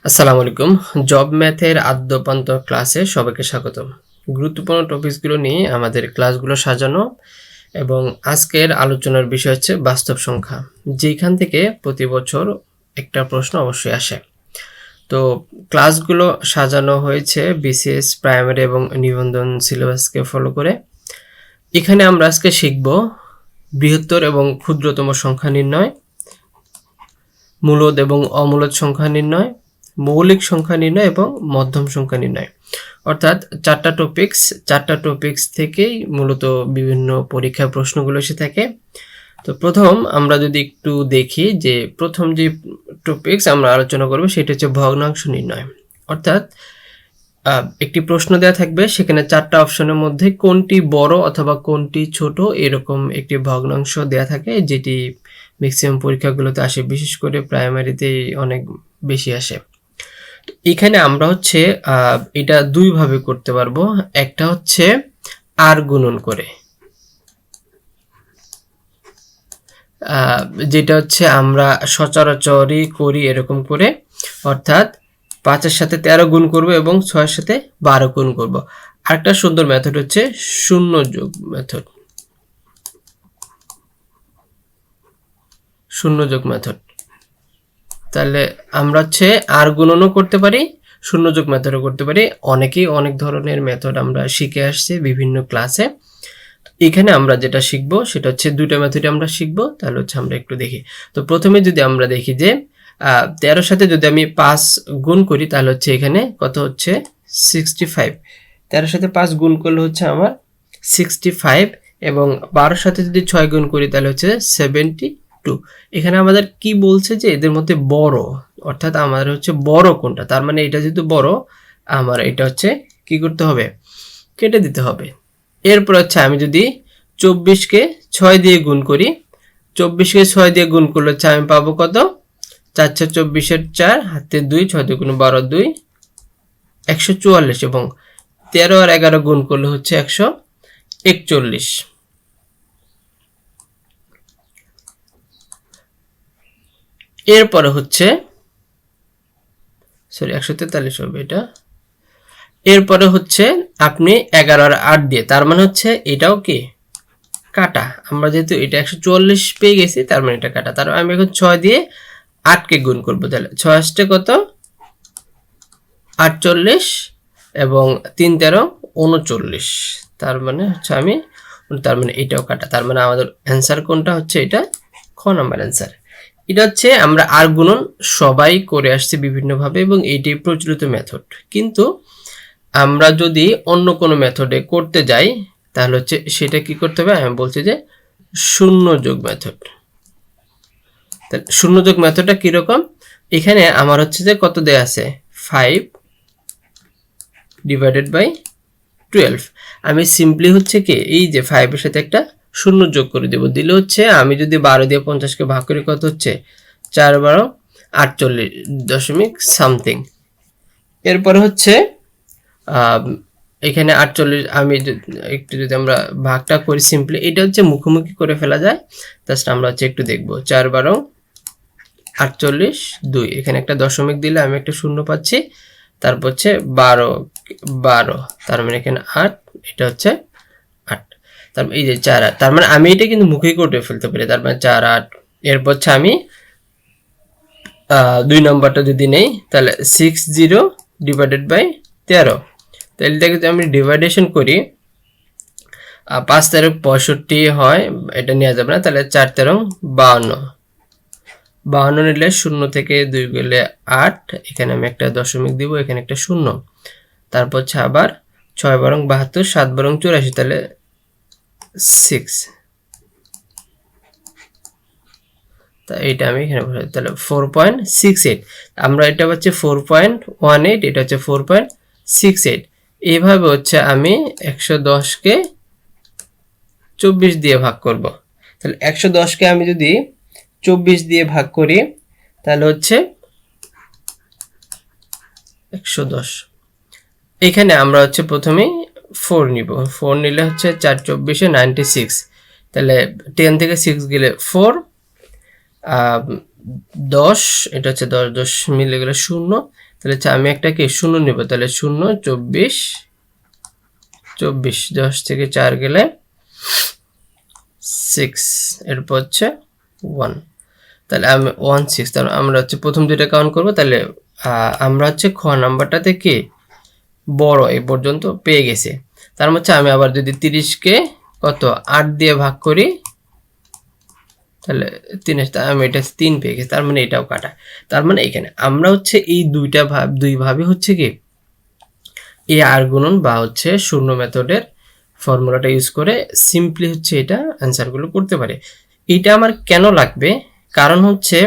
আসসালামু আলাইকুম। জব ম্যাথের আদ্যপান্ত ক্লাসে সবাইকে স্বাগতম। গুরুত্বপূর্ণ টপিকসগুলো নিয়ে আমাদের ক্লাসগুলো সাজানো এবং আজকের আলোচনার বিষয় হচ্ছে বাস্তব সংখ্যা, যেখান থেকে প্রতি বছর একটা প্রশ্ন অবশ্যই আসে। তো ক্লাসগুলো সাজানো হয়েছে বিসিএস প্রাইমারি এবং নিবন্ধন সিলেবাসকে ফলো করে। এখানে আমরা আজকে শিখব বৃহত্তর এবং ক্ষুদ্রতম সংখ্যা নির্ণয়, মূলদ এবং অমূলদ সংখ্যা নির্ণয়, মৌলিক সংখ্যা নির্ণয় এবং মধ্যম সংখ্যা নির্ণয়। অর্থাৎ চারটা টপিকস থেকেই মূলত বিভিন্ন পরীক্ষার প্রশ্নগুলো এসে থাকে। তো প্রথম আমরা যদি একটু দেখি যে প্রথম যে টপিকস আমরা আলোচনা করব সেটা হচ্ছে ভগ্নাংশ নির্ণয়। অর্থাৎ একটি প্রশ্ন দেওয়া থাকবে, সেখানে চারটা অপশনের মধ্যে কোনটি বড় অথবা কোনটি ছোট এরকম একটি ভগ্নাংশ দেওয়া থাকে, যেটি ম্যাক্সিমাম পরীক্ষাগুলোতে আসে, বিশেষ করে প্রাইমারিতে অনেক বেশি আসে। এখানে আমরা হচ্ছে এটা দুইভাবে করতে পারবো। একটা হচ্ছে আর গুণন করে, যেটা হচ্ছে আমরা সচরাচরই করি এরকম করে, অর্থাৎ 5-এর সাথে 13 গুণ করব এবং 6-এর সাথে 12 গুণ করব। আরেকটা সুন্দর মেথড হচ্ছে শূন্য যোগ মেথড, তাহলে আমরা হচ্ছে আর গুণনও করতে পারি, শূন্য যোগ মেথডও করতে পারি। অনেকেই অনেক ধরনের মেথড আমরা শিখে আসছি বিভিন্ন ক্লাসে। এখানে আমরা যেটা শিখব সেটা হচ্ছে দুইটা মেথডে আমরা শিখব। তাহলে হচ্ছে আমরা একটু দেখি। তো প্রথমে যদি আমরা দেখি যে 13-এর সাথে যদি আমি 5 গুণ করি তাহলে হচ্ছে এখানে কত হচ্ছে 65। 13-এর সাথে 5 গুণ করলে হচ্ছে আমার 65 এবং 12-এর সাথে যদি 6 গুণ করি তাহলে হচ্ছে 72। এখানে আমাদের কি বলছে যে এদের মধ্যে বড়, অর্থাৎ আমাদের হচ্ছে বড় কোনটা, তার মানে এটা যেহেতু বড় আমার এটা হচ্ছে কি করতে হবে, কেটে দিতে হবে। এরপর হচ্ছে আমি যদি 24-কে 6 দিয়ে গুণ করি, 24-কে 6 দিয়ে গুণ করলে হচ্ছে আমি পাবো কত, 4×4 = 4, হাতে 2, 6 দিয়ে গুণ 12, 2 144 এবং 13 আর 11 গুণ করলে হচ্ছে 141। এরপরে হচ্ছে 143 হবে এটা। এরপরে হচ্ছে আপনি 11 আর 8 দিয়ে, তার মানে হচ্ছে এটাও কি কাটা। আমরা যেহেতু এটা 144 পেয়ে গেছি, তার মানে এটা কাটা। তার আমি এখন 6 দিয়ে 8কে গুণ করব, তাহলে 6 আসছে কত 48 এবং 3 13 39। তার মানে হচ্ছে তার মানে এটাও কাটা। তার মানে আমাদের অ্যান্সার কোনটা হচ্ছে, এটা খ নাম্বার অ্যান্সার। এটা হচ্ছে আমরা আর গুণন সবাই করে আসছি বিভিন্নভাবে এবং এইটি প্রচলিত মেথড। কিন্তু আমরা যদি অন্য কোনো মেথডে করতে যাই তাহলে হচ্ছে সেটা কি করতে হবে, আমি বলছি যে শূন্য যোগ মেথড। তাহলে শূন্য যোগ মেথডটা কিরকম, এখানে আমার হচ্ছে যে কত দেয়া আছে 5 / 12। আমি সিম্পলি হচ্ছে কি এই যে 5 এর সাথে একটা শূন্য যোগ করে দেব, দিলে হচ্ছে আমি যদি 12 দিয়ে 50-কে ভাগ করি কত হচ্ছে 4 12 48 দশমিক সামথিং। এরপরে হচ্ছে এখানে 48 আমি একটু যদি আমরা ভাগটা করি সিম্পলি, এটা হচ্ছে মুখোমুখি করে ফেলা যায়। জাস্ট আমরা হচ্ছে একটু দেখব 4 12 48 2, এখানে একটা দশমিক দিলে আমি একটা শূন্য পাচ্ছি। তারপর হচ্ছে 12 12, তার মানে এখানে 8, এটা হচ্ছে 8। তারপর এই যে 4 8, তার মানে আমি এটা কিন্তু মুখে করে ফেলতে পারি, তার মানে 4 8। এরপর হচ্ছে আমি 2 নম্বরটা যদি নেই তাহলে 60 / 13। তাহলে এটাকে যদি আমি ডিভাইডেশন করি 5 13 65 হয়, এটা নেওয়া যাবে না, তাহলে 4 13 52। 52 নিলে 0 থেকে 2 গেলে 8, এখানে আমি একটা দশমিক দিব, এখানে একটা শূন্য। তারপর হচ্ছে আবার 6 12 72, 7 12 84, তাহলে 6। তা এটা আমি এখানে বসাই, তাহলে 4.68। আমরা এটা হচ্ছে 4.18, এটা হচ্ছে 4.68। এইভাবে হচ্ছে আমি 110-কে 24 দিয়ে ভাগ করব। তাহলে 110-কে আমি যদি 24 দিয়ে ভাগ করি তাহলে হচ্ছে 110। এখানে আমরা হচ্ছে প্রথমে 4 নিব, 4 নিলে হচ্ছে 4 24 96, তাহলে 10 থেকে 6 গেলে 4, 10, এটা হচ্ছে 10, 10 মিলে গেলে 0, তাহলে হচ্ছে আমি একটা কি 0 নেব, তাহলে 0, 24, 24, 10 থেকে 4 গেলে 6, এরপর হচ্ছে 1, তাহলে আমি 16, তাহলে আমরা হচ্ছে প্রথম দুইটা কাউন্ট করব, তাহলে আমরা হচ্ছে খ নাম্বারটাতে কি বড় এই পর্যন্ত পেয়ে গেছে। তার মধ্যে আমি আবার যদি 30কে কত 8 দিয়ে ভাগ করি, তাহলে 3, আমি এটা 3 পেয়ে গেছি, তার মানে এটাও কাটা। তার মানে এখানে আমরা হচ্ছে এই দুই ভাবে হচ্ছে কি এ আর গুণন বা হচ্ছে শূন্য মেথডের ফর্মুলাটা ইউজ করে সিম্পলি হচ্ছে এটা অ্যান্সারগুলো করতে পারে। এটা আমার কেন লাগবে, কারণ হচ্ছে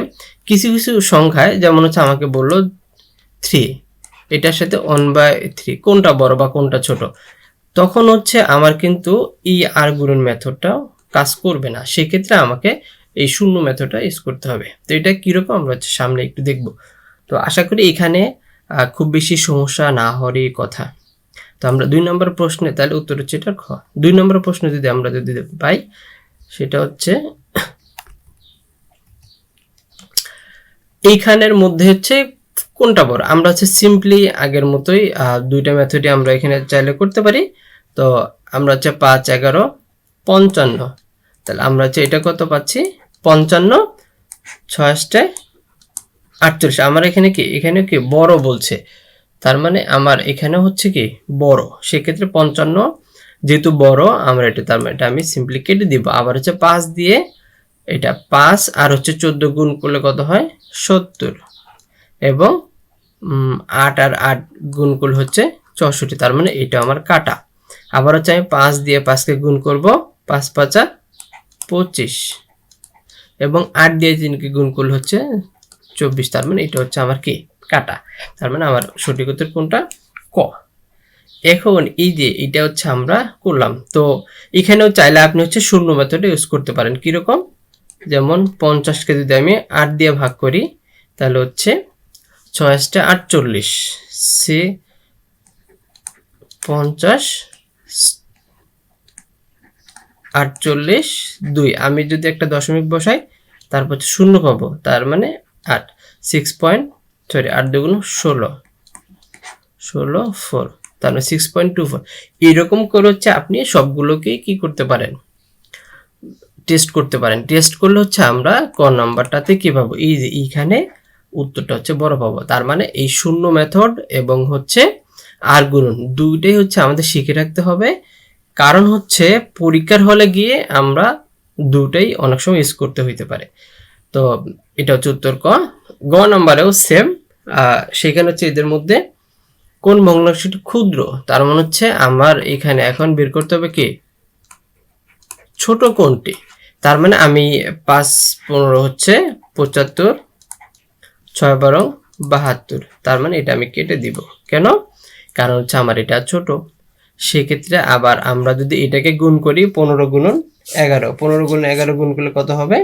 কিছু কিছু সংখ্যায় যেমন হচ্ছে আমাকে বললো 3, এটার সাথে 1/3 কোনটা বড় বা কোনটা ছোট, তখন হচ্ছে আমার কিন্তু এই আর গুণন মেথডটাও কাজ করবে না, সেক্ষেত্রে আমাকে এই শূন্য মেথডটা ইউজ করতে হবে। তো এটা কীরকম আমরা হচ্ছে সামনে একটু দেখব। তো আশা করি এখানে খুব বেশি সমস্যা না হওয়ারই কথা। তো আমরা 2 নম্বর প্রশ্নে তাহলে উত্তর হচ্ছে এটা খ। 2 নম্বর প্রশ্ন যদি আমরা পাই, সেটা হচ্ছে এইখানের মধ্যে হচ্ছে কোনটা বড়। আমরা হচ্ছে সিম্পলি আগের মতোই দুইটা মেথডই আমরা এখানে চাইলে করতে পারি। তো আমরা হচ্ছে 5, 11, 55, তাহলে আমরা হচ্ছে এটা কত পাচ্ছি 55, 6 48। আমার এখানে কি বড় বলছে, তার মানে আমার এখানে হচ্ছে কি বড়, সেক্ষেত্রে 55 যেহেতু বড় আমরা এটা, তার মানে এটা আমি সিম্পলি কেটে দিব। আবার হচ্ছে 5 দিয়ে এটা 5 আর হচ্ছে 14 গুণ করলে কত হয় 70, এবং 8 আর 8 গুণ করলে হচ্ছে 64, তার মানে এটা আমার কাটা। আবার হচ্ছে আমি 5 দিয়ে 5কে গুণ করব, 5 5 25, এবং 8 দিয়ে 3কে গুণ করলে হচ্ছে 24, তার মানে এটা হচ্ছে আমার কি কাটা। তার মানে আমার সঠিক উত্তর কোনটা ক। এখন এই যে এটা হচ্ছে আমরা করলাম, তো এখানেও চাইলে আপনি হচ্ছে শূন্য মেথডে ইউজ করতে পারেন। কিরকম, যেমন 50কে যদি আমি 8 দিয়ে ভাগ করি, তাহলে হচ্ছে 6 48, সে 50 48 2, আমি যদি একটা দশমিক বসাই তারপর 0 পাবো, তার মানে 8, 8 দুগুণ 16, 4, তার মানে 6.24। এরকম করে হচ্ছে আপনি সবগুলোকেই কি করতে পারেন, টেস্ট করতে পারেন। টেস্ট করলে হচ্ছে আমরা ক নাম্বারটাতে কি পাবো, এই যে এইখানে উত্তরটা হচ্ছে বড় পাবো। তার মানে এই শূন্য মেথড এবং হচ্ছে আর গুণন দুইটাই হচ্ছে আমাদের শিখে রাখতে হবে, কারণ হচ্ছে পরীক্ষার হলে গিয়ে আমরা দুটাই অনেক সময় ইউজ করতে হইতে পারে। তো এটা হচ্ছে উত্তর ক। গ নাম্বারেও সেম, সেখানে হচ্ছে এদের মধ্যে কোন ভগ্নাংশটি ক্ষুদ্র, তার মানে হচ্ছে আমার এখানে এখন বের করতে হবে কি ছোট কোনটি। তার মানে আমি 5 15 হচ্ছে 75, 6 12 72, তার মানে এটা আমি কেটে দিব। কেন, কারণ হচ্ছে আমার এটা ছোট। সেক্ষেত্রে আবার আমরা যদি এটাকে গুণ করি 15 গুণন 11, 15 গুণ 11 গুণ করলে কত হবে,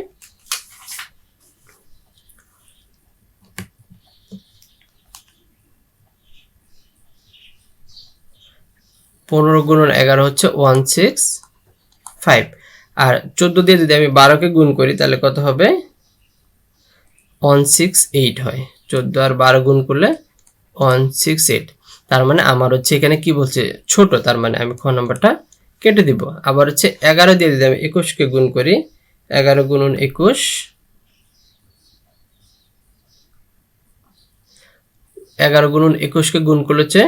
15 গুণন 11 হচ্ছে 165, আর 14 দিয়ে যদি আমি 12কে গুণ করি তাহলে কত হবে 168 হয়। 14 আর 12 গুণ করলে 168, তার মানে আমার হচ্ছে এখানে কি বলছে ছোট, তার মানে আমি খ নাম্বারটা কেটে দিব। আবার হচ্ছে 11 দিয়ে যদি আমি 21কে গুণ করি, 11 গুণন 21, 11 গুণন 21কে গুণ করলে হচ্ছে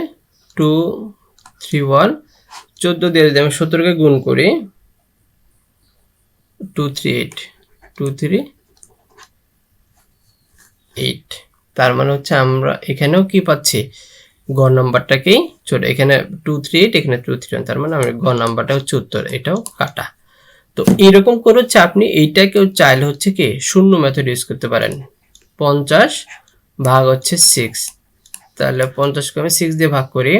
231, 14 দিয়ে যদি আমি 17কে গুণ করি 238, 238, তার মানে হচ্ছে আমরা এখানেও কি পাচ্ছি গ নাম্বারটাকেই ছোট, এখানে 238, এখানে 231, তার মানে আমরা গ নাম্বারটা হচ্ছে উত্তর, এটাও কাটা। তো এইরকম করে হচ্ছে আপনি এইটাকেও চাইলে হচ্ছে কি শূন্য মেথড ইউজ করতে পারেন। 50 ভাগ হচ্ছে 6, তাহলে 50কে আমি 6 দিয়ে ভাগ করি,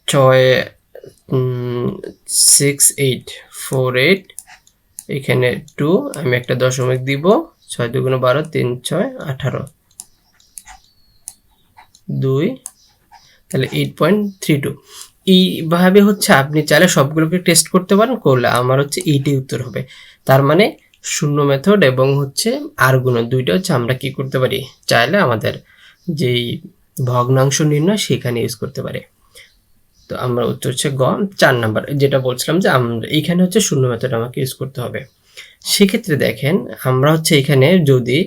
66848, এখানে 2, আমি একটা দশমিক দিব, 6 2 12, 3 6 18, 2, তাহলে 8.32। এইভাবে হচ্ছে আপনি চাইলে সবগুলোকে টেস্ট করতে পারেন, করলে আমার হচ্ছে এইটাই উত্তর হবে। তার মানে শূন্য মেথড এবং হচ্ছে আর গুণন দুইটা হচ্ছে আমরা কি করতে পারি, চাইলে আমাদের যেই ভগ্নাংশ নির্ণয় সেখানে ইউজ করতে পারি। তো আমরা উত্তর হচ্ছে গ 4 নাম্বার, যেটা বলছিলাম যে আমরা এখানে হচ্ছে শূন্য মেথড আমাকে ইউজ করতে হবে। সেক্ষেত্রে দেখেন আমরা হচ্ছে এখানে যদি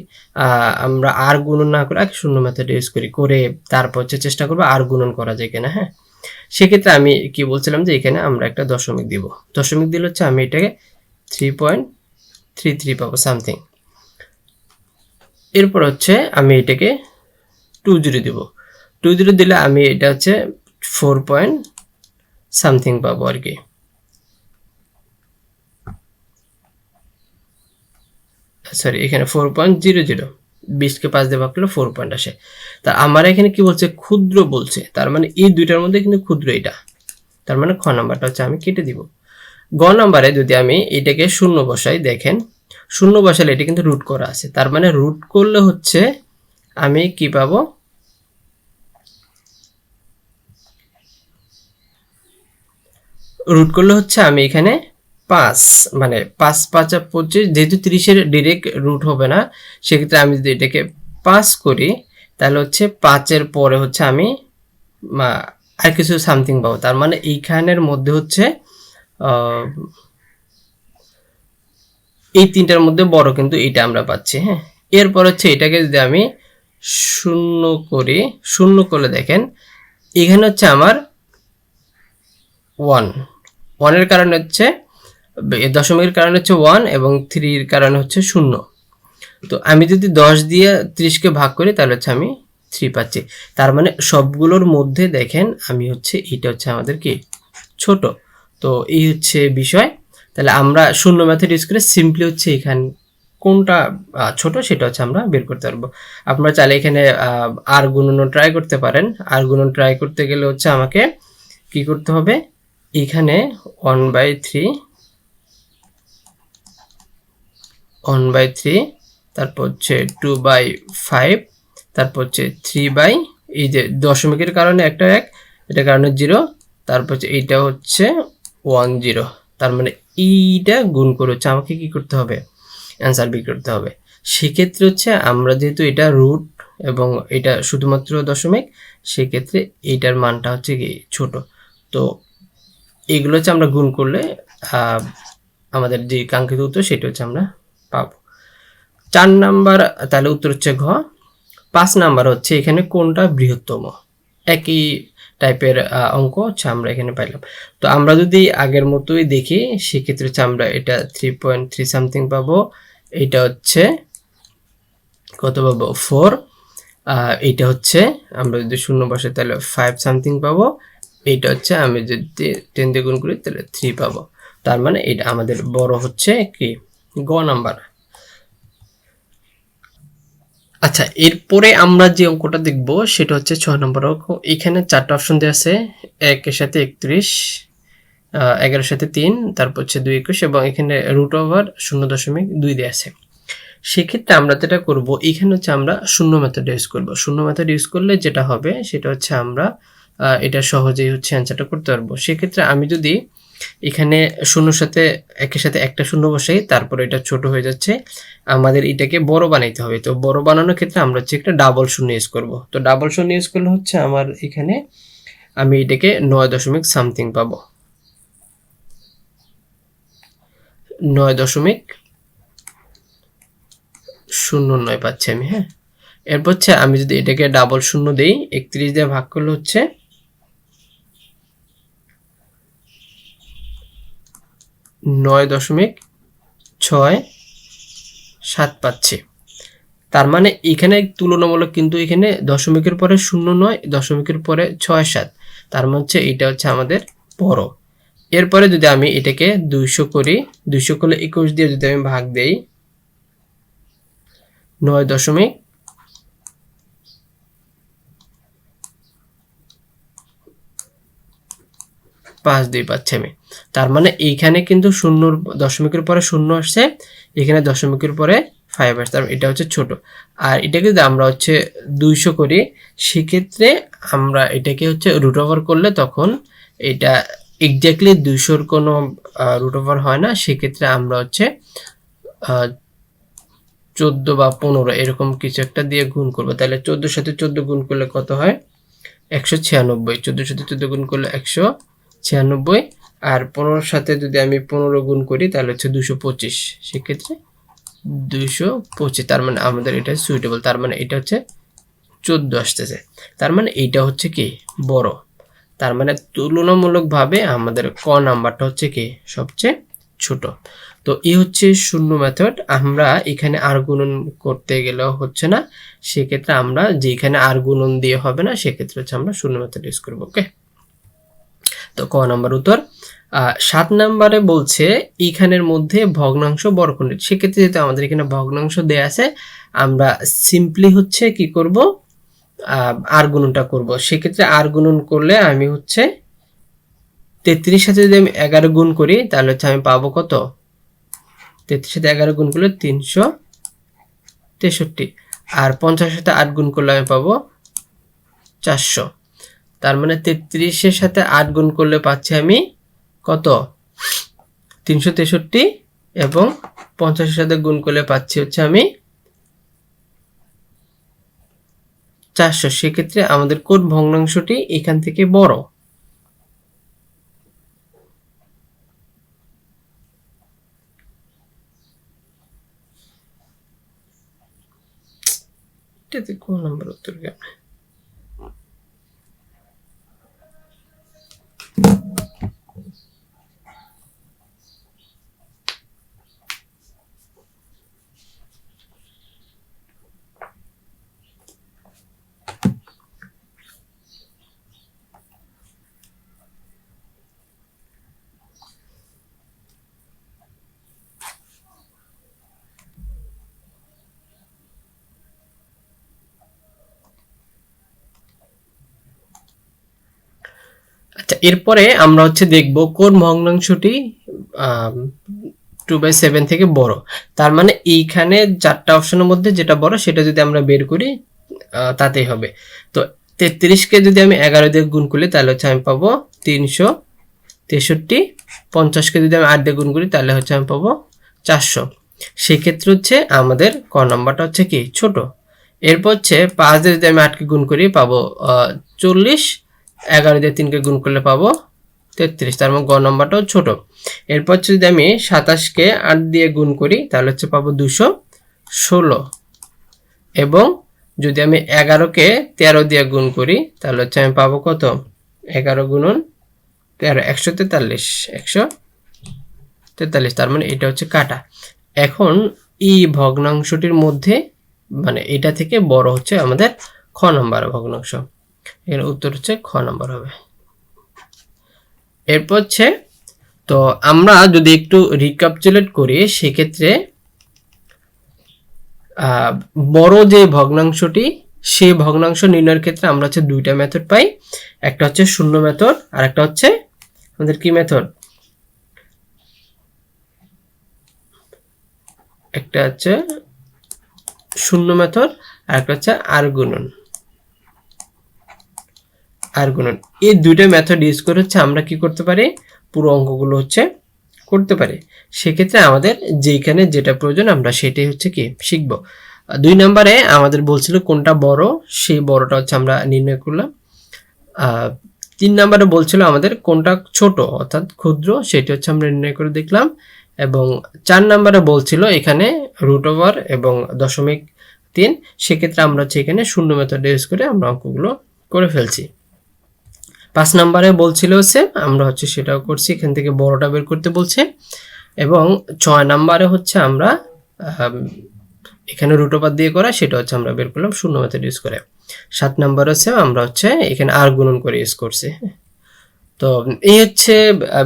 আমরা আর গুণন না করে আগে শূন্য মেথড ইউজ করে তারপর হচ্ছে চেষ্টা করবো আর গুণন করা যায় কিনা। হ্যাঁ, সেক্ষেত্রে আমি কি বলছিলাম যে এখানে আমরা একটা দশমিক দিব, দশমিক দিলে হচ্ছে আমি এটাকে 3.33 পাবো সামথিং। এরপর হচ্ছে আমি এটাকে 20 দিব, 20 দিলে আমি এটা হচ্ছে 4 পয়েন্ট সামথিং পাবো আর কি। সরি, এখানে 4.00, 20কে 5 দিয়ে ভাগ করলে 4 পয়েন্ট আসে। তা আমার এখানে কি বলছে, ক্ষুদ্র বলছে, তার মানে এই দুইটার মধ্যে কিন্তু ক্ষুদ্র এটা, তার মানে খ নাম্বারটা হচ্ছে আমি কেটে দিব। গ নাম্বারে যদি আমি এটাকে শূন্য বসাই, দেখেন শূন্য বসালে এটা কিন্তু রুট করা আছে, তার মানে রুট করলে হচ্ছে আমি কি পাবো, রুট করলে হচ্ছে আমি এখানে 5, মানে 5 5 25, যেহেতু 30-এর ডিরেক্ট রুট হবে না, সেক্ষেত্রে আমি যদি এটাকে 5 করি তাহলে হচ্ছে 5-এর পরে হচ্ছে আমি আর কিছু সামথিং পাবো, তার মানে এইখানের মধ্যে হচ্ছে এই তিনটার মধ্যে বড় কিন্তু এটা আমরা পাচ্ছি। হ্যাঁ, এরপর হচ্ছে এটাকে যদি আমি শূন্য করি, শূন্য করলে দেখেন এখানে হচ্ছে আমার 1-এর কারণে হচ্ছে দশমিকের কারণে হচ্ছে 1 এবং 3-এর কারণে হচ্ছে 0। তো আমি যদি 10 দিয়ে 30কে ভাগ করি তাহলে হচ্ছে আমি 3 পাচ্ছি, তার মানে সবগুলোর মধ্যে দেখেন আমি হচ্ছে এটা হচ্ছে আমাদের কি ছোট। তো এই হচ্ছে বিষয়। তাহলে আমরা শূন্য মেথড ইউজ করে সিম্পলি হচ্ছে এখানে কোনটা ছোট সেটা হচ্ছে আমরা বের করতে পারবো। আপনারা চাইলে এখানে আর গুণনও ট্রাই করতে পারেন। আর গুণন ট্রাই করতে গেলে হচ্ছে আমাকে কি করতে হবে, এখানে 1/3, তারপর হচ্ছে 2/5, তারপর হচ্ছে 3 এই যে দশমিকের কারণে একটা 1, এটার কারণে 0, তারপর হচ্ছে এইটা হচ্ছে 10, তার মানে এইটা গুণ করে হচ্ছে আমাকে কি করতে হবে, অ্যান্সার বের করতে হবে। সেক্ষেত্রে হচ্ছে আমরা যেহেতু এটা রুট এবং এটা শুধুমাত্র দশমিক, সেক্ষেত্রে এইটার মানটা হচ্ছে কি ছোট। তো এইগুলো হচ্ছে আমরা গুণ করলে আমাদের যে কাঙ্ক্ষিত উত্তর সেটা হচ্ছে আমরা পাবো। 4 নাম্বার তাহলে উত্তর হচ্ছে ঘ। 5 নাম্বার হচ্ছে এখানে কোনটা বৃহত্তম, একই টাইপের অঙ্ক হচ্ছে আমরা এখানে পাইলাম। তো আমরা যদি আগের মতোই দেখি সেক্ষেত্রে হচ্ছে আমরা এটা 3.3 সামথিং পাবো, এটা হচ্ছে কত পাবো 4, এইটা হচ্ছে আমরা যদি শূন্য বসে তাহলে 5 সামথিং পাবো, এইটা হচ্ছে আমি যদি 10 দিয়ে গুণ করি তাহলে 3 পাবো, তার মানে এটা আমাদের বড় হচ্ছে কি গ নাম্বার। আচ্ছা, এরপরে আমরা যে অঙ্কটা দেখব সেটা হচ্ছে 6 নম্বর অঙ্ক। এখানে 4টা অপশন দেওয়া আছে, 1-এর সাথে 31, 11-এর সাথে 3, তারপর হচ্ছে 2 21 এবং এখানে রুট ওভার 0.2 দেওয়া আছে। সেক্ষেত্রে আমরা যেটা করব, এখানে হচ্ছে আমরা শূন্য মেথড ইউজ করব। শূন্য মেথড ইউজ করলে যেটা হবে সেটা হচ্ছে আমরা এটা সহজেই হচ্ছে অ্যান্সারটা করতে পারবো। সেক্ষেত্রে আমি যদি এখানে শূন্যর সাথে 1-এর সাথে একটা শূন্য বসাই, তারপর এটা ছোট হয়ে যাচ্ছে, আমাদের এটাকে বড় বানাইতে হবে। তো বড় বানানোর ক্ষেত্রে আমরা হচ্ছে একটা ডাবল শূন্য ইউজ করব। তো ডাবল শূন্য ইউজ করলে হচ্ছে আমার এখানে আমি এটাকে 9 দশমিক সামথিং পাবো, 9.09 পাচ্ছি আমি। হ্যাঁ, এরপর হচ্ছে আমি যদি এটাকে ডাবল শূন্য দেই, 31 দিয়ে ভাগ করলে হচ্ছে 9.67 পাচ্ছি। তার মানে এখানে তুলনামূলক কিন্তু এখানে দশমিকের পরে 0 নয়, দশমিকের পরে 6 7, তার মানে হচ্ছে এটা হচ্ছে আমাদের বড়। এরপরে যদি আমি এটাকে 200 করি, 200 করলে 21 দিয়ে যদি আমি ভাগ দেই, 9.52 পাচ্ছি আমি। তার মানে এইখানে কিন্তু শূন্যর দশমিকের পরে 0 আসছে, এখানে দশমিকের পরে 5 আসছে, এটা হচ্ছে ছোট। আর এটাকে যদি আমরা হচ্ছে 200 করি, সেক্ষেত্রে আমরা এটাকে হচ্ছে রুট ওভার করলে তখন এটা এক্স্যাক্টলি 200-র কোনো রুট ওভার হয় না, সেক্ষেত্রে আমরা হচ্ছে 14 বা 15 এরকম কিছু একটা দিয়ে গুণ করব। তাহলে 14 সাথে 14 গুণ করলে কত হয়? 196। 14 সাথে 14 গুণ করলে 196, আর 15 সাথে যদি আমি 15 গুণ করি তাহলে হচ্ছে 225। সেক্ষেত্রে 225, তার মানে আমাদের এটা সুইটেবল, তার মানে এটা হচ্ছে 14 আসতেছে। তার মানে এইটা হচ্ছে কি বড়, তার মানে তুলনামূলকভাবে আমাদের ক নাম্বারটা হচ্ছে কি সবচেয়ে ছোট। তো এই হচ্ছে শূন্য মেথড। আমরা এখানে আর গুণন করতে গেলেও হচ্ছে না, সেক্ষেত্রে আমরা যেখানে আর গুণন দিয়ে হবে না সেক্ষেত্রে হচ্ছে আমরা শূন্য মেথড ইউজ করবো। ওকে, তো ক নাম্বার উত্তর। 7 নাম্বারে বলছে এইখানের মধ্যে ভগ্নাংশ বর্গখণ্ডিত। সেক্ষেত্রে যেহেতু আমাদের এখানে ভগ্নাংশ দেয়া আছে, আমরা সিম্পলি হচ্ছে কি করব, আর গুণনটা করব। সেক্ষেত্রে আর গুণন করলে আমি হচ্ছে 33 সাথে যদি আমি 11 গুণ করি তাহলে হচ্ছে আমি পাবো কত? 33 সাথে 11 গুণ করলে 363, আর 50 সাথে 8 গুণ করলে আমি পাবো 400। তার মানে 33 এর সাথে 8 গুণ করলে পাচ্ছি আমি কত? 363, এবং 50 এর সাথে গুণ করলে পাচ্ছি হচ্ছে আমি 400। সেক্ষেত্রে আমাদের কোন ভগ্নাংশটি এখান থেকে বড়? এটাতে কোন নাম্বার উত্তর কেন? আচ্ছা, এরপরে আমরা হচ্ছে দেখব কোন ভগ্নাংশটি 2/7 থেকে বড়। তার মানে এইখানে 4টা অপশনের মধ্যে যেটা বড় সেটা যদি আমরা বের করি তাতেই হবে। তো 33কে যদি আমি 11 দিয়ে গুণ করি তাহলে হচ্ছে আমি পাবো 363, 50কে যদি আমি 8 দিয়ে গুণ করি তাহলে হচ্ছে আমি পাবো 400। সেক্ষেত্রে হচ্ছে আমাদের ক নাম্বারটা হচ্ছে কি ছোট। এরপর হচ্ছে 5 দিয়ে যদি আমি 8কে গুণ করি পাবো 40, 11 দিয়ে 3কে গুণ করলে পাবো 33, তার মানে গ নাম্বারটাও ছোট। এরপর যদি আমি 27কে 8 দিয়ে গুণ করি তাহলে হচ্ছে পাবো 216, এবং যদি আমি 11কে 13 দিয়ে গুণ করি তাহলে হচ্ছে আমি পাবো কত? 11 গুণন 13, 143, 143, তার মানে এটা হচ্ছে কাটা। এখন এই ভগ্নাংশটির মধ্যে মানে এটা থেকে বড় হচ্ছে আমাদের খ নাম্বার ভগ্নাংশ। এর উত্তর হচ্ছে খ নাম্বার হবে। এরপর হচ্ছে, তো আমরা যদি একটু রিক্যাপচুলেট করি সেক্ষেত্রে বড় যে ভগ্নাংশটি সেই ভগ্নাংশ নির্ণয়ের ক্ষেত্রে আমরা হচ্ছে দুইটা মেথড পাই। একটা হচ্ছে শূন্য মেথড, আর একটা হচ্ছে আমাদের কি মেথড? একটা হচ্ছে শূন্য মেথড, আর একটা হচ্ছে আর গুণন। এই দুইটা মেথড ইউজ করে হচ্ছে আমরা কি করতে পারি? পুরো অঙ্কগুলো হচ্ছে করতে পারি। সেক্ষেত্রে আমাদের যেখানে যেটা প্রয়োজন আমরা সেটাই হচ্ছে কি শিখব। 2 নম্বরে আমাদের বলছিল কোনটা বড়, সেই বড়টা হচ্ছে আমরা নির্ণয় করলাম। 3 নম্বরে বলছিল আমাদের কোনটা ছোট অর্থাৎ ক্ষুদ্র, সেটা হচ্ছে আমরা নির্ণয় করে দেখলাম। এবং 4 নম্বরে বলছিল এখানে √ওভার এবং 0.3, সেক্ষেত্রে আমরা হচ্ছে এখানে শূন্য মেথড ইউজ করে আমরা অঙ্কগুলো করে ফেলছি। 5 নম্বরে বলছিল হচ্ছে আমরা হচ্ছে সেটাও করছি, এখান থেকে বড়টা বের করতে বলছে। এবং 6 নম্বরে হচ্ছে আমরা এখানে √ওভার দিয়ে করা সেটা হচ্ছে আমরা বের করলাম শূন্য মেথড ইউজ করে। 7 নম্বর হচ্ছে আমরা হচ্ছে এখানে আর গুণন করে ইউজ করছি। তো এই হচ্ছে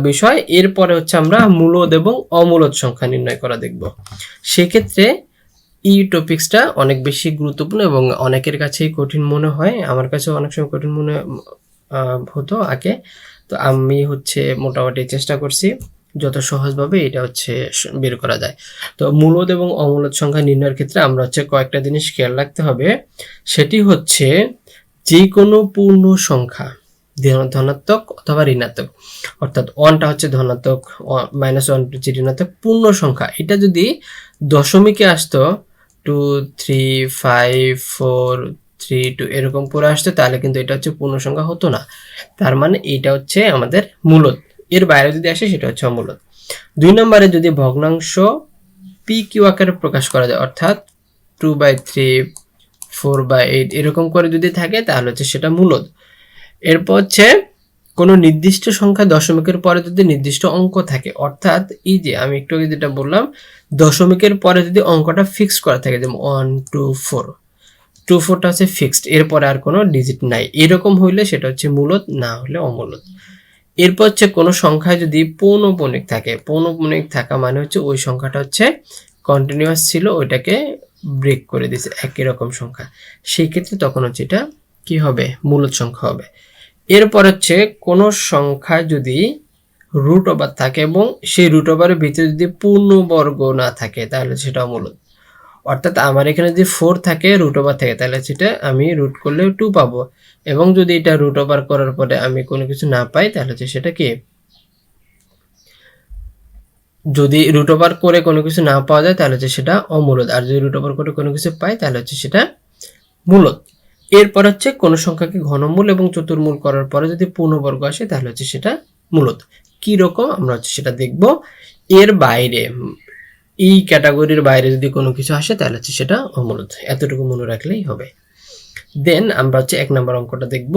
বিষয়। এরপরে হচ্ছে আমরা মূলদ এবং অমূলদ সংখ্যা নির্ণয় করা দেখব। সেক্ষেত্রে এই টপিকসটা অনেক বেশি গুরুত্বপূর্ণ এবং অনেকের কাছেই কঠিন মনে হয়, আমার কাছেও অনেক সময় কঠিন মনে হতো আগে। তো আমি হচ্ছে মোটামুটি চেষ্টা করছি যত সহজভাবে এটা হচ্ছে বের করা যায়। তো মূলদ এবং অমূলদ সংখ্যা নির্ণয়ের ক্ষেত্রে আমরা হচ্ছে কয়েকটা জিনিস খেয়াল রাখতে হবে। সেটি হচ্ছে যে কোনো পূর্ণ সংখ্যা ধনাত্মক অথবা ঋণাত্মক, অর্থাৎ 1টা হচ্ছে ধনাত্মক, -1 হচ্ছে ঋণাত্মক, পূর্ণ সংখ্যা এটা যদি দশমিকে আসতো 2 3 5 4 3 2 এরকম করে আসতো, তাহলে কিন্তু এটা হচ্ছে পূর্ণ সংখ্যা হতো না। তার মানে এটা হচ্ছে আমাদের মূলদ। এর বাইরে যদি আসে সেটা হচ্ছে অমূলদ। 2 নম্বরে যদি ভগ্নাংশ পি কিউ আকারে প্রকাশ করা যায়, অর্থাৎ 2/3 4/8 এরকম করে যদি থাকে তাহলে হচ্ছে সেটা মূলদ। এরপর হচ্ছে কোনো নির্দিষ্ট সংখ্যা দশমিকের পরে যদি নির্দিষ্ট অঙ্ক থাকে, অর্থাৎ এই যে আমি একটু আগে যেটা বললাম, দশমিকের পরে যদি অঙ্কটা ফিক্সড করা থাকে, যেমন 1 2 4, 2 4টা হচ্ছে ফিক্সড, এরপরে আর কোনো ডিজিট নাই, এরকম হইলে সেটা হচ্ছে মূলদ, না হলে অমূলদ। এরপর হচ্ছে কোনো সংখ্যায় যদি পৌনঃপুনিক থাকে, পৌনঃপুনিক থাকা মানে হচ্ছে ওই সংখ্যাটা হচ্ছে কন্টিনিউয়াস ছিল, ওইটাকে ব্রেক করে দিয়েছে একই রকম সংখ্যা, সেই ক্ষেত্রে তখন হচ্ছে এটা কি হবে, মূলদ সংখ্যা হবে। এরপর হচ্ছে কোনো সংখ্যা যদি রুট ওভার থাকে এবং সেই রুট ওভারের ভিতরে যদি পূর্ণবর্গ না থাকে তাহলে সেটা অমূলদ। অর্থাৎ আমার এখানে যদি 4 থাকে রুট ওভার থাকে তাহলে সেটা আমি রুট করলে 2 পাবো, এবং যদি এটা রুট ওভার করার পরে আমি কোনো কিছু না পাই তাহলে হচ্ছে সেটা কি, যদি রুট ওভার করে কোনো কিছু না পাওয়া যায় তাহলে হচ্ছে সেটা অমূলদ, আর যদি রুট ওভার করে কোনো কিছু পাই তাহলে হচ্ছে সেটা মূলদ। এরপর হচ্ছে কোনো সংখ্যাকে ঘনমূল এবং চতুর্মূল করার পরে যদি পূর্ণবর্গ আসে তাহলে হচ্ছে সেটা মূলদ। কি রকম আমরা হচ্ছে সেটা দেখব। এর বাইরে, এই ক্যাটাগরির বাইরে যদি কোনো কিছু আসে তাহলে হচ্ছে সেটা অমূলদ, এতটুকু মনে রাখলেই হবে। দেন আমরা হচ্ছে 1 নম্বর অঙ্কটা দেখব।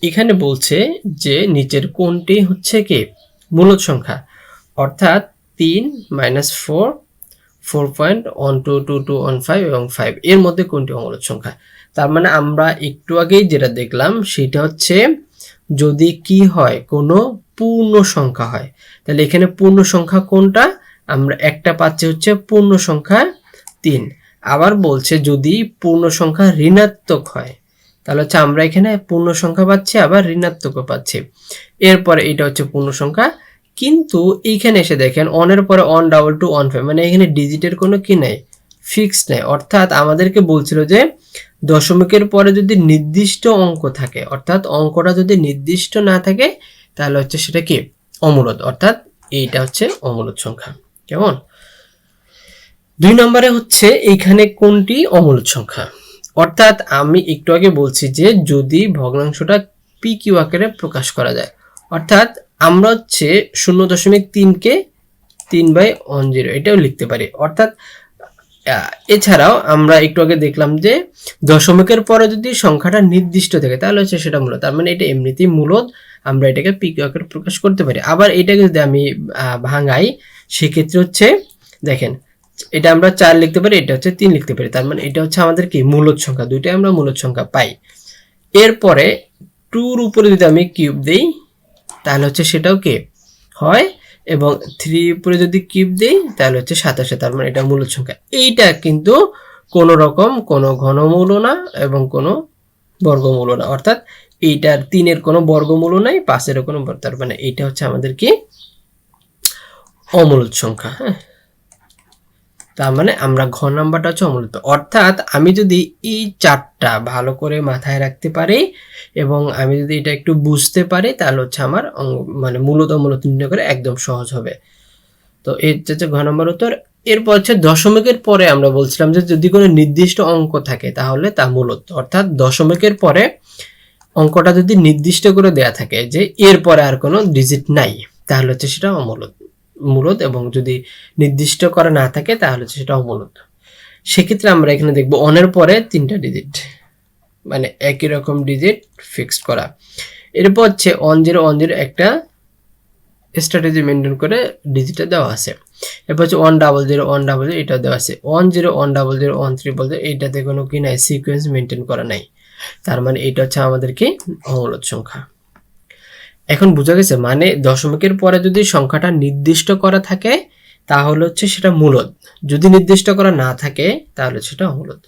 এখানে বলছে যে নিচের কোনটি হচ্ছে কি মূলদ সংখ্যা, অর্থাৎ 3 - 4 4.122215 এবং 5 এর মধ্যে কোনটি অমূলদ সংখ্যা। তার মানে আমরা একটু আগেই যেটা দেখলাম সেটা হচ্ছে যদি কি হয়, কোনো পূর্ণ সংখ্যা হয়, তাহলে এখানে পূর্ণ সংখ্যা কোনটা, আমরা একটা পাচ্ছি হচ্ছে পূর্ণ সংখ্যা 3। আবার বলছে যদি পূর্ণ সংখ্যা ঋণাত্মক হয় তাহলে হচ্ছে আমরা এখানে পূর্ণ সংখ্যা পাচ্ছি আবার ঋণাত্মকও পাচ্ছি। এরপরে এটা হচ্ছে পূর্ণ সংখ্যা, কিন্তু এইখানে এসে দেখেন অনের পরে 12215, মানে এখানে ডিজিটের কোনো কি নাই, ফিক্স নাই। অর্থাৎ আমাদেরকে বলছিল যে দশমিকের পরে যদি নির্দিষ্ট অঙ্ক থাকে, অর্থাৎ অঙ্কটা যদি নির্দিষ্ট না থাকে তাহলে হচ্ছে সেটা কি অমূলদ, অর্থাৎ এইটা হচ্ছে অমূলদ সংখ্যা। কেমন? 2 নম্বরে হচ্ছে এইখানে কোনটি অমূলদ সংখ্যা, অর্থাৎ আমি একটু আগে বলছি যে যদি ভগ্নাংশটা পি কিউ আকারে প্রকাশ করা যায়, অর্থাৎ আমরা হচ্ছে 0.3কে 3/10 এটাও লিখতে পারি। অর্থাৎ এছাড়াও আমরা একটু আগে দেখলাম যে দশমিকের পরে যদি সংখ্যাটা নির্দিষ্ট থাকে তাহলে হচ্ছে সেটা মূলদ, তার মানে এটা এমনিতেই মূলদ, আমরা এটাকে পি কিউ আকারে প্রকাশ করতে পারি। আবার এটাকে যদি আমি ভাঙাই সেক্ষেত্রে হচ্ছে দেখেন এটা আমরা 4 লিখতে পারি, এটা হচ্ছে 3 লিখতে পারি, তার মানে এটা হচ্ছে আমাদের কি মূলদ সংখ্যা, দুইটাই আমরা মূলদ সংখ্যা পাই। এরপরে 2 উপরে যদি আমি কিউব দেই তাহলে হচ্ছে সেটাও কি হয়, এবং 3 উপরে যদি কিউব দেই তাহলে হচ্ছে 27, তার মানে এটা মূলদ সংখ্যা। এইটা কিন্তু কোনো রকম কোনো ঘনমূল না এবং কোনো বর্গমূল না, অর্থাৎ এইটার 3-এর কোনো বর্গমূল নাই, 5-এরও কোনো, তার মানে এইটা হচ্ছে আমাদের কি অমূলদ সংখ্যা। হ্যাঁ, তার মানে আমরা ঘ নাম্বারটা হচ্ছে অমূলদ। অর্থাৎ আমি যদি এই চারটা ভালো করে মাথায় রাখতে পারি এবং আমি যদি এটা একটু বুঝতে পারি তাহলে হচ্ছে আমার মানে মূলত অমূলদ নির্ণয় করে একদম সহজ হবে। তো এই হচ্ছে ঘ নাম্বার উত্তর। এরপর হচ্ছে দশমিকের পরে আমরা বলছিলাম যে যদি কোনো নির্দিষ্ট অঙ্ক থাকে তাহলে তা মূলদ, অর্থাৎ দশমিকের পরে অঙ্কটা যদি নির্দিষ্ট করে দেয়া থাকে যে এর পরে আর কোনো ডিজিট নাই তাহলে হচ্ছে সেটা অমূলদ মূলদ, এবং যদি নির্দিষ্ট করা না থাকে তাহলে সেটা অমূলদ। সেক্ষেত্রে আমরা এখানে দেখব অনের পরে 3টা ডিজিট, মানে একই রকম ডিজিট ফিক্সড করা। এরপর হচ্ছে 1010 একটা স্ট্র্যাটেজি মেনটেন করে ডিজিটটা দেওয়া আছে। এরপর হচ্ছে 100 এটা দেওয়া আছে, 10 100 1300 এইটাতে কোনো কি নাই, সিকোয়েন্স মেনটেন করা নাই, তার মানে এটা হচ্ছে আমাদের কি অমূলদ সংখ্যা। এখন বোঝা গেছে, মানে দশমিকের পরে যদি সংখ্যাটা নির্দিষ্ট করা থাকে তাহলে হচ্ছে সেটা মূলদ, যদি নির্দিষ্ট করা না থাকে তাহলে সেটা অমূলদ।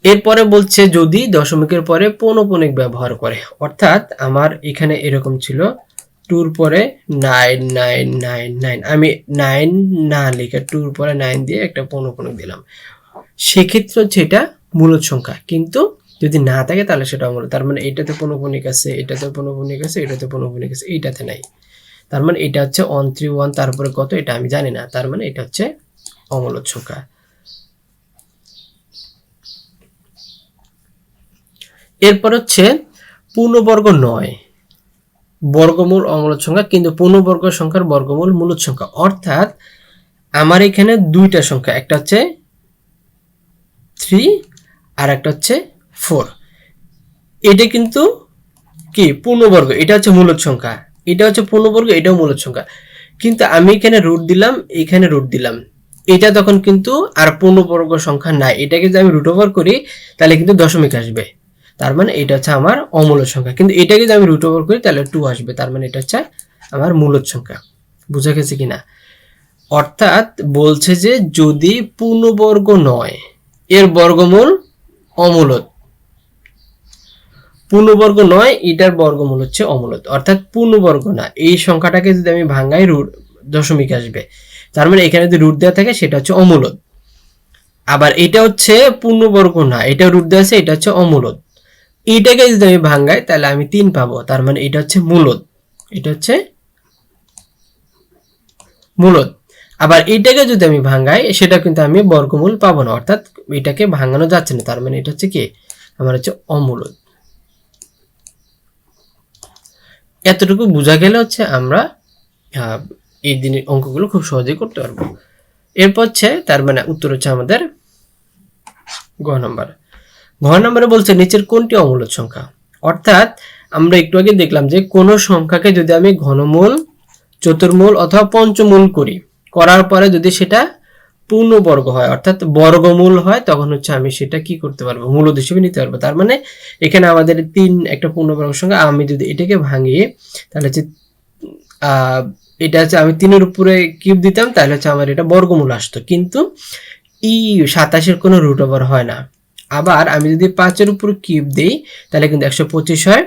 এরপরে বলছে যদি দশমিকের পরে পৌনঃপুনিক ব্যবহার করে, অর্থাৎ আমার এখানে এরকম ছিল 2 পরে 9999, আমি 9 না লিখে 2 পরে 9 দিয়ে একটা পৌনঃপুনিক দিলাম, সেক্ষেত্রে হচ্ছে এটা মূলদ সংখ্যা, কিন্তু যদি না থাকে তাহলে সেটা অমূলদ। তার মানে এইটাতে পৌনঃপুনিক আছে, এটাতে পৌনঃপুনিক আছে, এটাতে পৌনঃপুনিক আছে, এইটাতে নাই, তার মানে এটা হচ্ছে 131, তারপরে কত এটা আমি জানি না, তার মানে এটা হচ্ছে অমূলদ সংখ্যা। এরপর হচ্ছে পূর্ণবর্গ নয়, বর্গমূল অমূলদ সংখ্যা, কিন্তু পূর্ণবর্গ সংখ্যার বর্গমূল মূলদ সংখ্যা। অর্থাৎ আমার এখানে দুইটা সংখ্যা, একটা হচ্ছে 3 আর একটা হচ্ছে 4। এটা কিন্তু কি পূর্ণবর্গ, এটা হচ্ছে মূলদ সংখ্যা, এটা হচ্ছে পূর্ণবর্গ, এটাও মূলদ সংখ্যা। কিন্তু আমি এখানে রুট দিলাম, এখানে রুট দিলাম, এটা তখন কিন্তু আর পূর্ণবর্গ সংখ্যা নাই। এটাকে যদি আমি রুট ওভার করি তাহলে কিন্তু দশমিক আসবে, তার মানে এটা হচ্ছে আমার অমূলদ সংখ্যা। কিন্তু এটাকে যদি আমি রুট ওভার করি তাহলে 2 আসবে, তার মানে এটা হচ্ছে আমার মূলদ সংখ্যা। বুঝা গেছে কিনা? অর্থাৎ বলছে যে যদি পূর্ণবর্গ নয় এর বর্গমূল অমূলদ, পূর্ণবর্গ নয় এটার বর্গমূল হচ্ছে অমূলদ, অর্থাৎ পূর্ণবর্গ না এই সংখ্যাটাকে যদি আমি ভাঙাই রুট দশমিক আসবে, তার মানে এখানে যদি রুট দেওয়া থাকে সেটা হচ্ছে অমূলদ। আবার এটা হচ্ছে পূর্ণবর্গ না, এটা রুট দেওয়া আছে, এটা হচ্ছে অমূলদ। এইটাকে যদি আমি ভাঙাই তাহলে আমি 3 পাবো, তার মানে এটা হচ্ছে মূলদ, এটা হচ্ছে মূলদ। আবার এইটাকে যদি আমি ভাঙাই সেটা কিন্তু আমি বর্গমূল পাবো না, অর্থাৎ এটাকে ভাঙানো যাচ্ছে না, তার মানে এটা হচ্ছে কি আমার হচ্ছে অমূলদ। এতটুকু বোঝা গেলে হচ্ছে আমরা এই দিনের অঙ্কগুলো খুব সহজেই করতে পারবো। এরপর হচ্ছে তার মানে উত্তর হচ্ছে আমাদের গ নম্বর। ঘ নম্বরে বলছে নিচের কোনটি অমূলদ সংখ্যা। অর্থাৎ আমরা একটু আগে দেখলাম যে কোনো সংখ্যাকে যদি আমি ঘনমূল, চতুর্মূল অথবা পঞ্চমূল করি, করার পরে যদি সেটা পূর্ণবর্গ হয় অর্থাৎ বর্গমূল হয়, তখন হচ্ছে আমি সেটা কি করতে পারবো, মূলদ হিসেবে নিতে পারবো। তার মানে এখানে আমাদের 3 একটা পূর্ণবর্গ সংখ্যা, আমি যদি এটাকে ভাঙি তাহলে হচ্ছে এটা হচ্ছে আমি 3-এর উপরে কিউব দিতাম তাহলে হচ্ছে আমার এটা বর্গমূল আসতো, কিন্তু এই 27-এর কোনো রুট ওভার হয় না। আবার আমি যদি 5-এর উপর কিউব দিই তাহলে কিন্তু 125 হয়,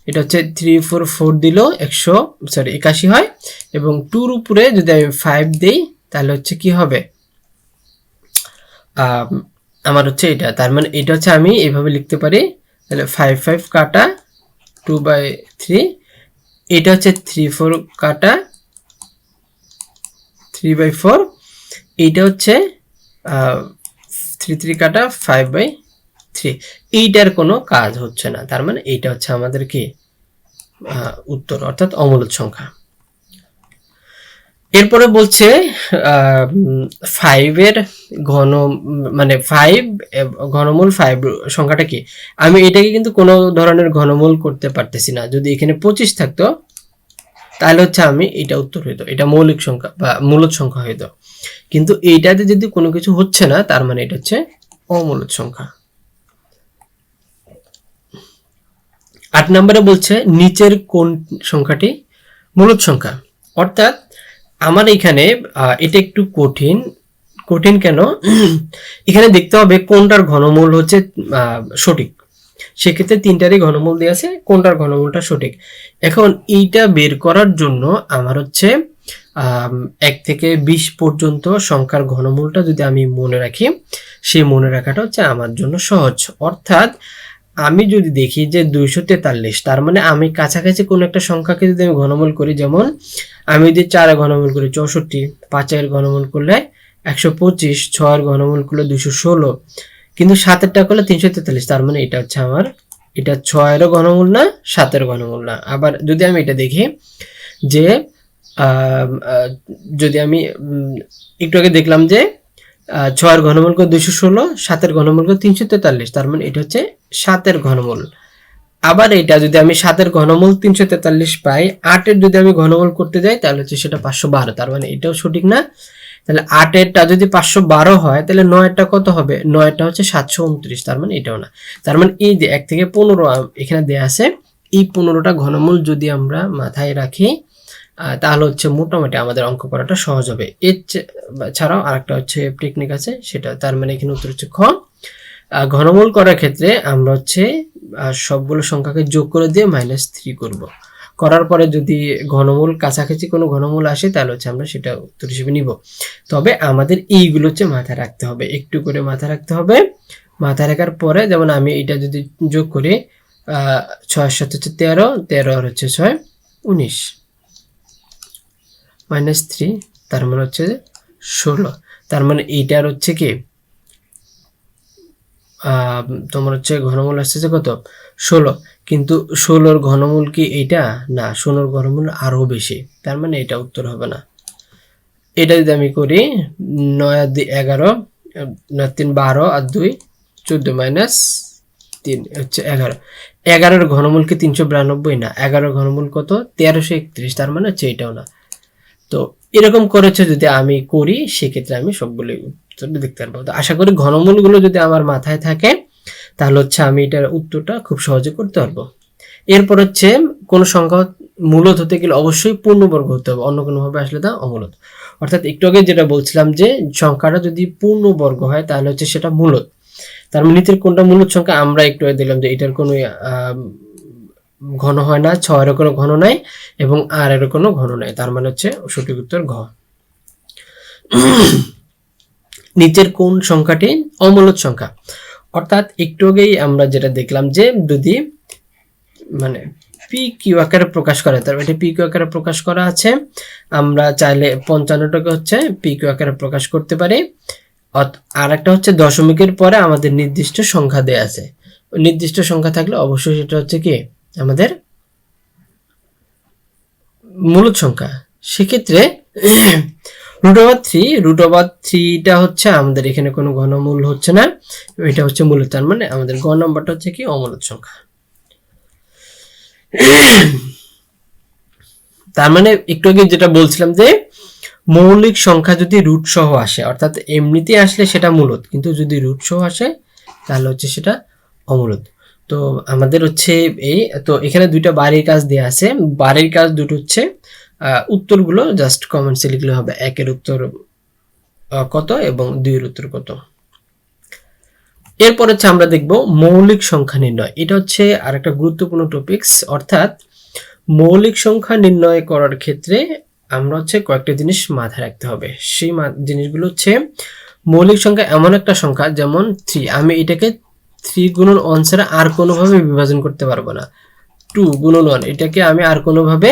এটা হচ্ছে 3 4 4 দিল 81 হয়, এবং 2-র উপরে যদি আমি 5 দেই তাহলে হচ্ছে কি হবে, আমার হচ্ছে এটা, তার মানে এটা হচ্ছে আমি এইভাবে লিখতে পারি, তাহলে 5 5 কাটা 2/3, এটা হচ্ছে 3 4 কাটা 3/4, এইটা হচ্ছে 3 3 কাটা 5/3। এইটার কোনো কাজ হচ্ছে না, তার মানে এইটা হচ্ছে আমাদের কি উত্তর, অর্থাৎ অমূলদ সংখ্যা। এরপরে বলছে 5-এর ঘন মানে 5 ঘনমূল 5 সংখ্যাটা কি। আমি এটাকে কিন্তু কোনো ধরনের ঘনমূল করতে পারতেছি না, যদি এখানে 25 থাকতো তাহলে হচ্ছে আমি এটা উত্তর হইতো, এটা মৌলিক সংখ্যা বা মূলদ সংখ্যা হইতো। কিন্তু এইটাতে যদি কোনো কিছু হচ্ছে না তার মানে এটা হচ্ছে অমূলদ সংখ্যা। 8 নম্বরে বলছে নিচের কোন সংখ্যাটি মূলদ সংখ্যা। অর্থাৎ আমার এখানে এটা একটু কঠিন কেন, এখানে দেখতে হবে কোনটার ঘনমূল হচ্ছে সঠিক। সেক্ষেত্রে 3টারই ঘনমূল দিয়ে আছে, কোনটার ঘনমূলটা সঠিক। এখন এইটা বের করার জন্য আমার হচ্ছে 1 থেকে 20 পর্যন্ত সংখ্যার ঘনমূলটা যদি আমি মনে রাখি, সেই মনে রাখাটা হচ্ছে আমার জন্য সহজ। অর্থাৎ আমি যদি দেখি যে 243, তার মানে আমি কাছাকাছি কোনো একটা সংখ্যাকে যদি আমি ঘনমূল করি, যেমন আমি যদি 4-এর ঘনমূল করি 64, 5-এর ঘনমূল করলে 125, 6-এর ঘনমূল করলে 216, কিন্তু 7-এরটা করলে 343, তার মানে এটা হচ্ছে আমার এটা 6-এরও ঘনমূল না, 7-এর ঘনমূল না। আবার যদি আমি এটা দেখি যে যদি আমি একটু আগে দেখলাম যে 6-এর ঘনমূল করে 216, 7-এর ঘনমূল করে 343, তার মানে এটা হচ্ছে 7-এর ঘনমূল। আবার এটা যদি আমি 7-এর ঘনমূল 343 পাই, 8-এর যদি আমি ঘনমূল করতে যাই তাহলে হচ্ছে সেটা 512, তার মানে এটাও সঠিক না। তাহলে 8-এরটা যদি 512 হয় তাহলে 9-এরটা কত হবে, 9-এরটা হচ্ছে 729, তার মানে এটাও না। তার মানে এই যে 1 থেকে 15 এখানে দেয়া আছে, এই 15টা ঘনমূল যদি আমরা মাথায় রাখি তাহলে হচ্ছে মোটামুটি আমাদের অঙ্ক করাটা সহজ হবে। এর ছাড়াও আরেকটা হচ্ছে টেকনিক আছে সেটা, তার মানে এখানে উত্তর হচ্ছে খ। ঘনমূল করার ক্ষেত্রে আমরা হচ্ছে সবগুলো সংখ্যাকে যোগ করে দিয়ে -3 করব, করার পরে যদি ঘনমূল কাছাকাছি কোনো ঘনমূল আসে তাহলে হচ্ছে আমরা সেটা উত্তর হিসেবে নিব। তবে আমাদের এইগুলো হচ্ছে মাথায় রাখতে হবে, একটু করে মাথায় রাখতে হবে। মাথায় রাখার পরে যেমন আমি এটা যদি যোগ করি 6 7 হচ্ছে 13, 13 আর হচ্ছে 6 19, -3, তার মানে হচ্ছে 16, তার মানে এইটার হচ্ছে কি তোমার হচ্ছে ঘনমূল আসছে কত 16, কিন্তু 16 ঘনমূল কি এইটা না, 16 ঘনমূল আরো বেশি, তার মানে এটা উত্তর হবে না। এটা যদি আমি করি 9 আর 2 11, 9 3 12 আর 2 14 মাইনাস 3 হচ্ছে 11, 11 ঘনমূল কি 392 না, 11 ঘনমূল কত 1331, তার মানে হচ্ছে এটাও না। তো এরকম করেছে যদি আমি করি সেক্ষেত্রে আমি সবগুলো উত্তর দেখতে পারবো। তো আশা করি ঘনমূলগুলো যদি আমার মাথায় থাকে তাহলে হচ্ছে আমি এটার উত্তরটা খুব সহজে করতে পারবো। এরপর হচ্ছে কোন সংখ্যা মূলদ হতে গেলে অবশ্যই পূর্ণবর্গ হতে হবে, অন্য কোনোভাবে আসলে তা অমূলদ। অর্থাৎ একটু আগে যেটা বলছিলাম যে সংখ্যাটা যদি পূর্ণবর্গ হয় তাহলে হচ্ছে সেটা মূলদ। তার মানে নিচের কোনটা মূলদ সংখ্যা, আমরা একটু আগে দিলাম যে এটার কোনো ঘন হয় না, 6 এর কোনো ঘন নাই এবং 8 এর কোনো ঘন নাই, তার মানে হচ্ছে সঠিক উত্তর ঘ। নিচের কোন সংখ্যাটি অমূলদ সংখ্যা? অর্থাৎ একটু আগেই আমরা যেটা দেখলাম যে যদি মানে পি কিউ আকারে প্রকাশ করা, তার এটা পি কিউ আকারে প্রকাশ করা আছে, আমরা চাইলে 55টাকে হচ্ছে পি কিউ আকারে প্রকাশ করতে পারি। আর একটা হচ্ছে দশমিকের পরে আমাদের নির্দিষ্ট সংখ্যা দেয়া আছে, নির্দিষ্ট সংখ্যা থাকলে অবশ্যই সেটা হচ্ছে কি আমাদের মূলদ সংখ্যা। সেক্ষেত্রে √3 হচ্ছে আমাদের এখানে কোনো ঘনমূল হচ্ছে না, এটা হচ্ছে মূলদ, তার মানে আমাদের গ নাম্বারটা হচ্ছে কি অমূলদ সংখ্যা। তার মানে একটু আগে যেটা বলছিলাম যে মৌলিক সংখ্যা যদি রুট সহ আসে, অর্থাৎ এমনিতে আসলে সেটা মূলদ, কিন্তু যদি রুট সহ আসে তাহলে হচ্ছে সেটা অমূলদ। তো আমাদের হচ্ছে এই, তো এখানে দুইটা বাড়ির কাজ দেওয়া আছে, বাড়ির কাজ দুটো হচ্ছে উত্তরগুলো জাস্ট কমেন্টসে লিখলে হবে, 1 এর উত্তর কত এবং 2 এর উত্তর কত। এরপর হচ্ছে আমরা দেখব মৌলিক সংখ্যা নির্ণয়, এটা হচ্ছে আরেকটা গুরুত্বপূর্ণ টপিকস। অর্থাৎ মৌলিক সংখ্যা নির্ণয় করার ক্ষেত্রে আমরা হচ্ছে কয়েকটা জিনিস মাথায় রাখতে হবে। সেই জিনিসগুলো হচ্ছে মৌলিক সংখ্যা এমন একটা সংখ্যা যেমন 3, আমি এটাকে 3 গুণন 1 ছাড়া আর কোনোভাবে বিভাজন করতে পারবো না। 2 গুণন 1 এটাকে আমি আর কোনোভাবে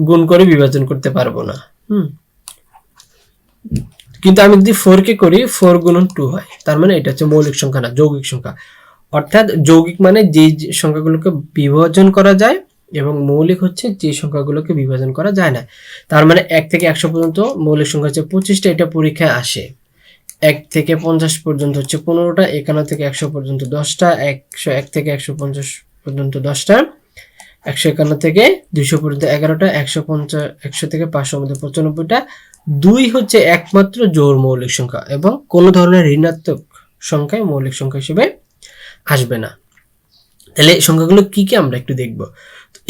গুণ করে বিভাজন করতে পারবো না। কিন্তু আমি যদি 4 কে করি 4 গুণন 2 হয়, তার মানে এটা হচ্ছে মৌলিক সংখ্যা না, যৌগিক সংখ্যা। অর্থাৎ যৌগিক মানে যে সংখ্যাগুলোকে বিভাজন করা যায় এবং মৌলিক হচ্ছে যে সংখ্যাগুলোকে বিভাজন করা যায় না। তার মানে 1 থেকে 100 পর্যন্ত মৌলিক সংখ্যা হচ্ছে 25টা, এটা পরীক্ষায় আসে। 1 থেকে 50 পর্যন্ত হচ্ছে 15টা, 51 থেকে 100 পর্যন্ত 10টা, 101 থেকে 150 পর্যন্ত 10টা, 151 থেকে 200 পর্যন্ত 11টা, 100 থেকে 500 মধ্যে 95টা। 2 হচ্ছে একমাত্র জোড় মৌলিক সংখ্যা এবং কোনো ধরনের ঋণাত্মক সংখ্যায় মৌলিক সংখ্যা হিসেবে আসবে না। তাহলে এই সংখ্যাগুলো কি কি আমরা একটু দেখব।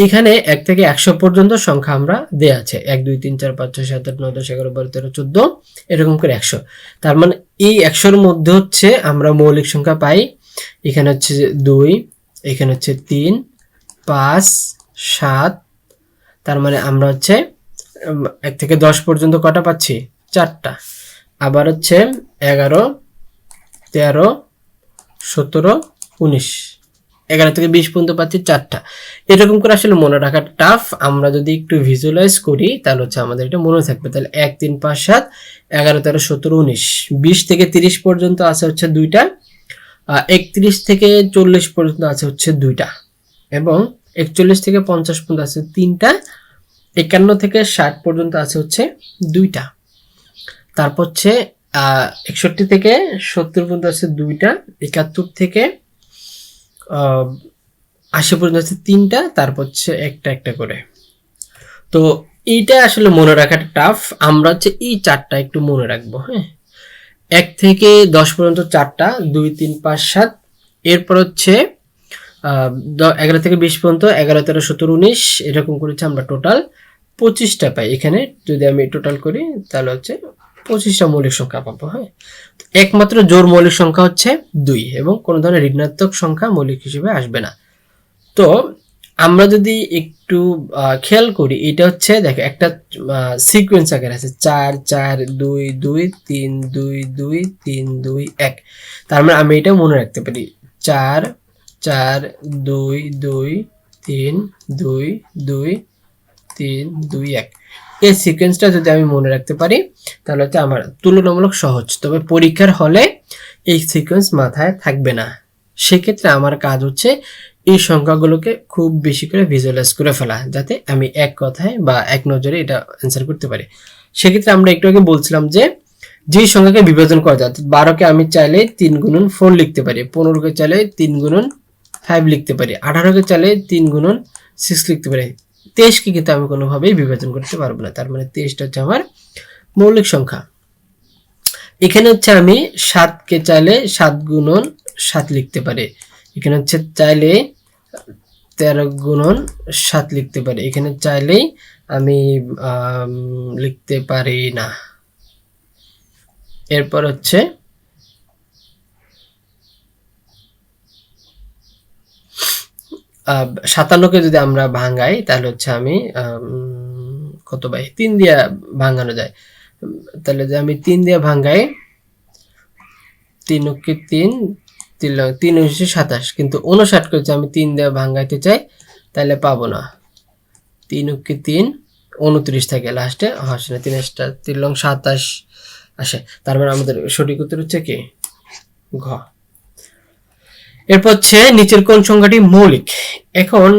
এখানে 1 থেকে 100 পর্যন্ত সংখ্যা আমরা দেয়া আছে, 1 2 3 4 5 6 7 8 9 10 11 12 13 14 এরকম করে 100। তার মানে এই 100-র মধ্যে হচ্ছে আমরা মৌলিক সংখ্যা পাই, এখানে হচ্ছে 2, এখানে হচ্ছে 3 5 7, তার মানে আমরা হচ্ছে 1 থেকে 10 পর্যন্ত কটা পাচ্ছি 4টা, আবার হচ্ছে 11 13 17 19, 11 থেকে 20 পর্যন্ত পাচ্ছি 4টা। এরকম করে আসলে মনে রাখা টাফ, আমরা যদি একটু ভিজুয়ালাইজ করি তাহলে হচ্ছে আমাদের এটা মনে থাকবে। তাহলে 1 3 5 7 11 13 17 19, 20 থেকে 30 পর্যন্ত আছে হচ্ছে 2টা, 31 থেকে 40 পর্যন্ত আছে হচ্ছে 2টা এবং 41 থেকে 50 পর্যন্ত আছে 3টা, 51 থেকে 60 পর্যন্ত আছে হচ্ছে 2টা, তারপর হচ্ছে 61 থেকে 70 পর্যন্ত আছে 2টা, 71 থেকে 80 পর্যন্ত আছে 3টা, তারপর হচ্ছে একটা একটা করে। তো এইটা আসলে মনে রাখাটা টাফ, আমরা হচ্ছে এই 4টা একটু মনে রাখবো। হ্যাঁ, 1 থেকে 10 পর্যন্ত 4টা, 2 3 5 7, এরপর হচ্ছে 11 থেকে 20 পর্যন্ত 11 13 17 19, এরকম করেছে আমরা টোটাল 25টা পাই। এখানে যদি আমি টোটাল করি তাহলে হচ্ছে 25টা মৌলিক সংখ্যা পাবো। হ্যাঁ, একমাত্র জোড় মৌলিক সংখ্যা হচ্ছে 2 এবং কোনো ধরনের ঋণাত্মক সংখ্যা মৌলিক হিসেবে আসবে না। তো আমরা যদি একটু খেয়াল করি, এটা হচ্ছে দেখো একটা সিকোয়েন্স আকারে আছে 4 4 2 2 3 2 2 3 2 1, তার মানে আমি এটা মনে রাখতে পারি 4 4 2 2 3 2 2 3 2 1। এই সিকোয়েন্সটা যদি আমি মনে রাখতে পারি তাহলে হচ্ছে আমার তুলনামূলক সহজ। তবে পরীক্ষার হলে এই সিকোয়েন্স মাথায় থাকবে না। সেক্ষেত্রে আমার কাজ হচ্ছে এই সংখ্যাগুলোকে খুব বেশি করে ভিজুয়ালাইজ করে ফেলা, যাতে আমি এক কথায় বা এক নজরে এটা অ্যান্সার করতে পারি। সেক্ষেত্রে আমরা একটু আগে বলছিলাম যে যেই সংখ্যাকে বিভাজন করা যায়, 12কে আমি চাইলে 3 গুণন 4 লিখতে পারি, 15কে চাইলে 3 গুণন 5 লিখতে পারি, 18কে চাইলে 3 গুণন 6 লিখতে পারি। 23কে কিন্তু আমি কোনোভাবেই বিভাজন করতে পারবো না, তার মানে 23টা হচ্ছে আমার মৌলিক সংখ্যা। এখানে হচ্ছে আমি 7কে চাইলে 7 গুণন 7 লিখতে পারি, এখানে হচ্ছে চাইলে 13 গুণন 7 লিখতে পারি, এখানে চাইলেই আমি লিখতে পারি না। এরপর হচ্ছে 57কে যদি আমরা ভাঙাই তাহলে হচ্ছে আমি কত বাই 3 দিয়ে ভাঙানো যায়, তাহলে যে আমি 3 দিয়ে ভাঙাই 3কে 3 3 হচ্ছে 27, কিন্তু 59 কে আমি 3 দিয়ে ভাঙাইতে চাই তাহলে পাবো না। 3কে 3 29 থাকে লাস্টে, আসে না, 3 লং 27 আসে, তার মানে আমাদের সঠিক উত্তর হচ্ছে কি ঘ। এরপর হচ্ছে নিচের কোন সংখ্যাটি মৌলিক। এখন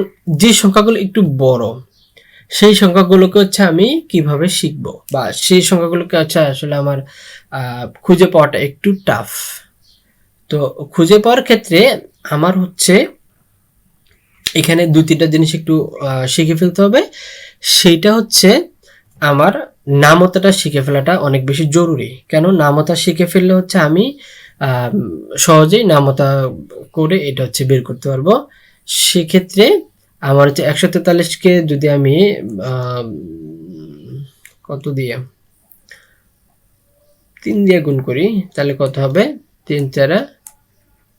যে সংখ্যাগুলো একটু বড় সেই সংখ্যাগুলোকে হচ্ছে আমি কিভাবে শিখবো, বা সেই সংখ্যাগুলোকে হচ্ছে আসলে আমার খুঁজে পাওয়াটা একটু টাফ। তো খুঁজে পাওয়ার ক্ষেত্রে আমার হচ্ছে এখানে 2-3টা জিনিস একটু শিখে ফেলতে হবে। সেইটা হচ্ছে আমার নামতাটা শিখে ফেলাটা অনেক বেশি জরুরি। কেন? নামতা শিখে ফেললে হচ্ছে আমি সহজেই নামতা করে এটা হচ্ছে বের করতে পারবো। সেক্ষেত্রে আমার হচ্ছে 143কে যদি আমি কত দিয়ে 3 দিয়ে গুণ করি তাহলে কত হবে, 3 4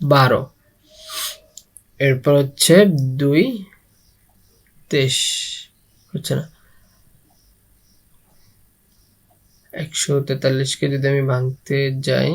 12, এরপর হচ্ছে 2 23 হচ্ছে না, 143কে যদি আমি ভাঙতে যাই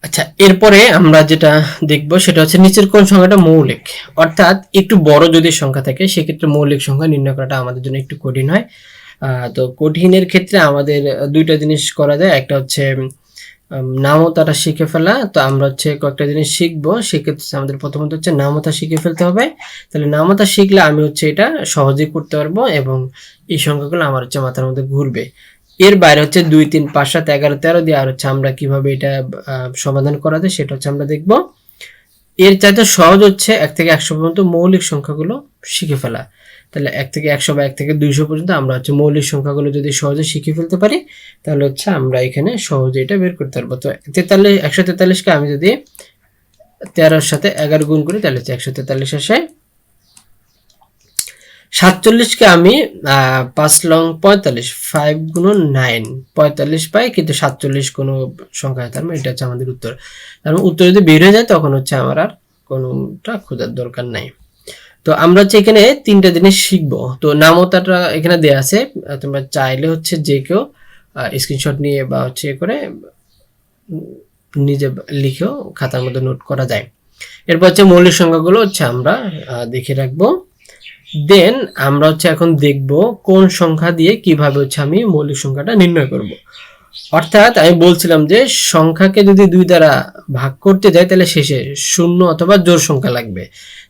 আচ্ছা, এরপরে আমরা যেটা দেখব সেটা হচ্ছে নিচের কোন সংখ্যাটা মৌলিক। অর্থাৎ একটু বড় যদি সংখ্যা থাকে সেক্ষেত্রে মৌলিক সংখ্যা নির্ণয় করাটা আমাদের জন্য একটু কঠিন হয়। তো কঠিনের ক্ষেত্রে আমাদের 2টা জিনিস করা যায়। একটা হচ্ছে নামতাটা শিখে ফেলা। তো আমরা হচ্ছে কয়েকটা জিনিস শিখবো, সেক্ষেত্রে আমাদের প্রথমত হচ্ছে নামতা শিখে ফেলতে হবে। তাহলে নামতা শিখলে আমি হচ্ছে এটা সহজেই করতে পারবো এবং এই সংখ্যাগুলো আমার হচ্ছে মাথার মধ্যে ঘুরবে। এর বাইরে হচ্ছে 2 3 5 7 11 13 দিয়ে আর হচ্ছে আমরা কিভাবে এটা সমাধান করা যায় সেটা হচ্ছে আমরা দেখব। এর চাইতে সহজ হচ্ছে 1 থেকে 100 পর্যন্ত মৌলিক সংখ্যাগুলো শিখে ফেলা। তাহলে 1 থেকে 100 বা 1 থেকে 200 পর্যন্ত আমরা হচ্ছে মৌলিক সংখ্যাগুলো যদি সহজে শিখে ফেলতে পারি তাহলে হচ্ছে আমরা এখানে সহজে এটা বের করতে পারবো। তো 143কে আমি যদি 13 সাথে 11 গুণ করি তাহলে হচ্ছে 143 আসে। 47কে আমি 5 লং 45, 5 গুণন 9, 45 পাই, কিন্তু 47 কোনো সংখ্যা, তার মানে এটা হচ্ছে আমাদের উত্তর। তার মানে উত্তর যদি বের হয়ে যায় তখন হচ্ছে আমার আর কোনোটা খোঁজার দরকার নাই। তো আমরা হচ্ছে এখানে 3টা জিনিস শিখবো। তো নামতাটা এখানে দেয়া আছে, তোমরা চাইলে হচ্ছে যে কেউ স্ক্রিনশট নিয়ে বা হচ্ছে করে নিজে লিখেও খাতার মধ্যে নোট করা যায়। এরপর হচ্ছে মৌলিক সংখ্যাগুলো হচ্ছে আমরা দেখে রাখবো। দেন আমরা হচ্ছে এখন দেখব কোন সংখ্যা দিয়ে কিভাবে হচ্ছে আমি মৌলিক সংখ্যাটা নির্ণয় করব। অর্থাৎ আমি বলছিলাম যে সংখ্যাকে যদি 2 দ্বারা ভাগ করতে যাই তাহলে শেষে শূন্য অথবা জোড় সংখ্যা লাগবে।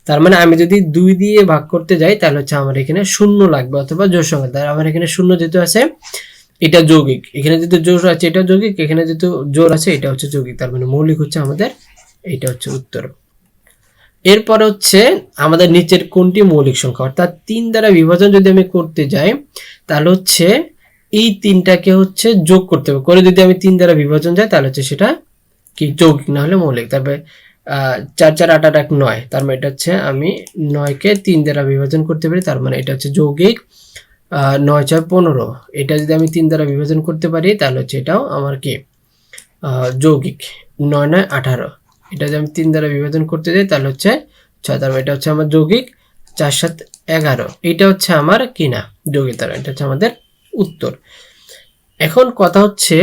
তার মানে আমি যদি 2 দিয়ে ভাগ করতে যাই তাহলে হচ্ছে আমার এখানে শূন্য লাগবে অথবা জোড় সংখ্যা। তার আমার এখানে শূন্য যেহেতু আছে এটা যৌগিক, এখানে যেহেতু জোড় আছে এটা যৌগিক, এখানে যেহেতু জোড় আছে এটা হচ্ছে যৌগিক। তার মানে মৌলিক হচ্ছে আমাদের এইটা হচ্ছে উত্তর। এরপর হচ্ছে আমাদের নিচের কোনটি মৌলিক সংখ্যা, অর্থাৎ 3 দ্বারা বিভাজন যদি আমি করতে যাই তাহলে হচ্ছে এই 3টাকে হচ্ছে যোগ করতে হবে, করে যদি আমি 3 দ্বারা বিভাজন যাই তাহলে হচ্ছে সেটা কি যৌগিক, না হলে মৌলিক। তারপরে 4 4 8 8 9, তার মানে এটা হচ্ছে আমি 9কে 3 দ্বারা বিভাজন করতে পারি, তার মানে এটা হচ্ছে যৌগিক। 9 6 15, এটা যদি আমি 3 দ্বারা বিভাজন করতে পারি তাহলে হচ্ছে এটাও আমার কি যৌগিক। 9 9 18, এটা যদি আমি 3 দ্বারা বিভাজন করতে যাই তাহলে হচ্ছে 6, তার মানে এটা হচ্ছে আমার যৌগিক। 4 7 11, এটা হচ্ছে আমার কি না যৌগিক, তার এটা হচ্ছে আমাদের উত্তর। এখন কথা হচ্ছে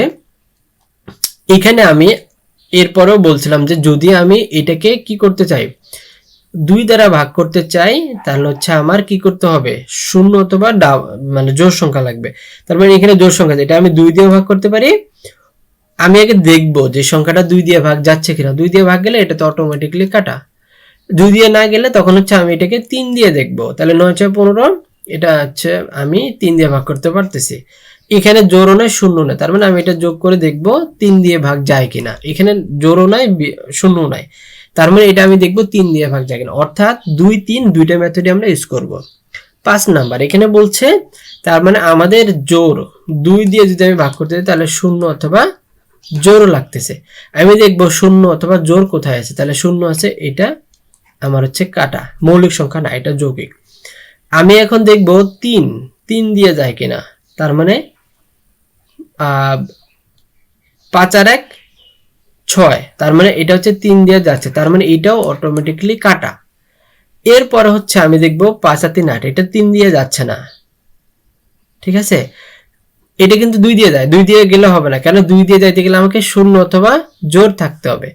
এখানে আমি এরপরেও বলছিলাম যে যদি আমি এটাকে কি করতে চাই 2 দ্বারা ভাগ করতে চাই তাহলে হচ্ছে আমার কি করতে হবে শূন্য অথবা মানে জোড় সংখ্যা লাগবে। তার মানে এখানে জোড় সংখ্যা, এটা আমি 2 দিয়ে ভাগ করতে পারি। আমি আগে দেখবো যে সংখ্যাটা 2 দিয়ে ভাগ যাচ্ছে কিনা। 2 দিয়ে ভাগ গেলে এটা তো অটোমেটিক্যালি কাটা, 2 দিয়ে না গেলে তখন হচ্ছে আমি এটাকে 3 দিয়ে দেখবো। তাহলে 9 6 15, এটা হচ্ছে আমি 3 দিয়ে ভাগ করতে পারতেছি। এখানে জোড়ও নাই শূন্য নাই, তার মানে আমি এটা যোগ করে দেখবো 3 দিয়ে ভাগ যায় কিনা। এখানে জোড়ও নাই শূন্য নাই, তার মানে এটা আমি দেখবো 3 দিয়ে ভাগ যায় কিনা। অর্থাৎ 2 3 দুইটা মেথডই আমরা ইউজ করব। 5 নাম্বার এখানে বলছে তার মানে আমাদের জোড় 2 দিয়ে যদি আমি ভাগ করতে যাই তাহলে শূন্য অথবা জোড় লাগতেছে। আমি দেখবো শূন্য অথবা জোড় কোথায় আছে, তাহলে শূন্য আছে, এটা আমার হচ্ছে কাটা, মৌলিক সংখ্যা না, এটা যৌগিক। আমি এখন দেখবো 3 3 দিয়ে যায় কিনা, তার মানে 5 আর 1 6, তার মানে এটা হচ্ছে 3 দিয়ে যাচ্ছে, তার মানে এটাও অটোমেটিক্যালি কাটা। এরপরে হচ্ছে আমি দেখবো 5 আর 3 8, এটা 3 দিয়ে যাচ্ছে না, ঠিক আছে। এটা কিন্তু 2 দিয়ে যায়, 2 দিয়ে গেলে হবে না, কেন 2 দিয়ে যাইতে গেলে আমাকে শূন্য অথবা জোড় থাকতে হবে।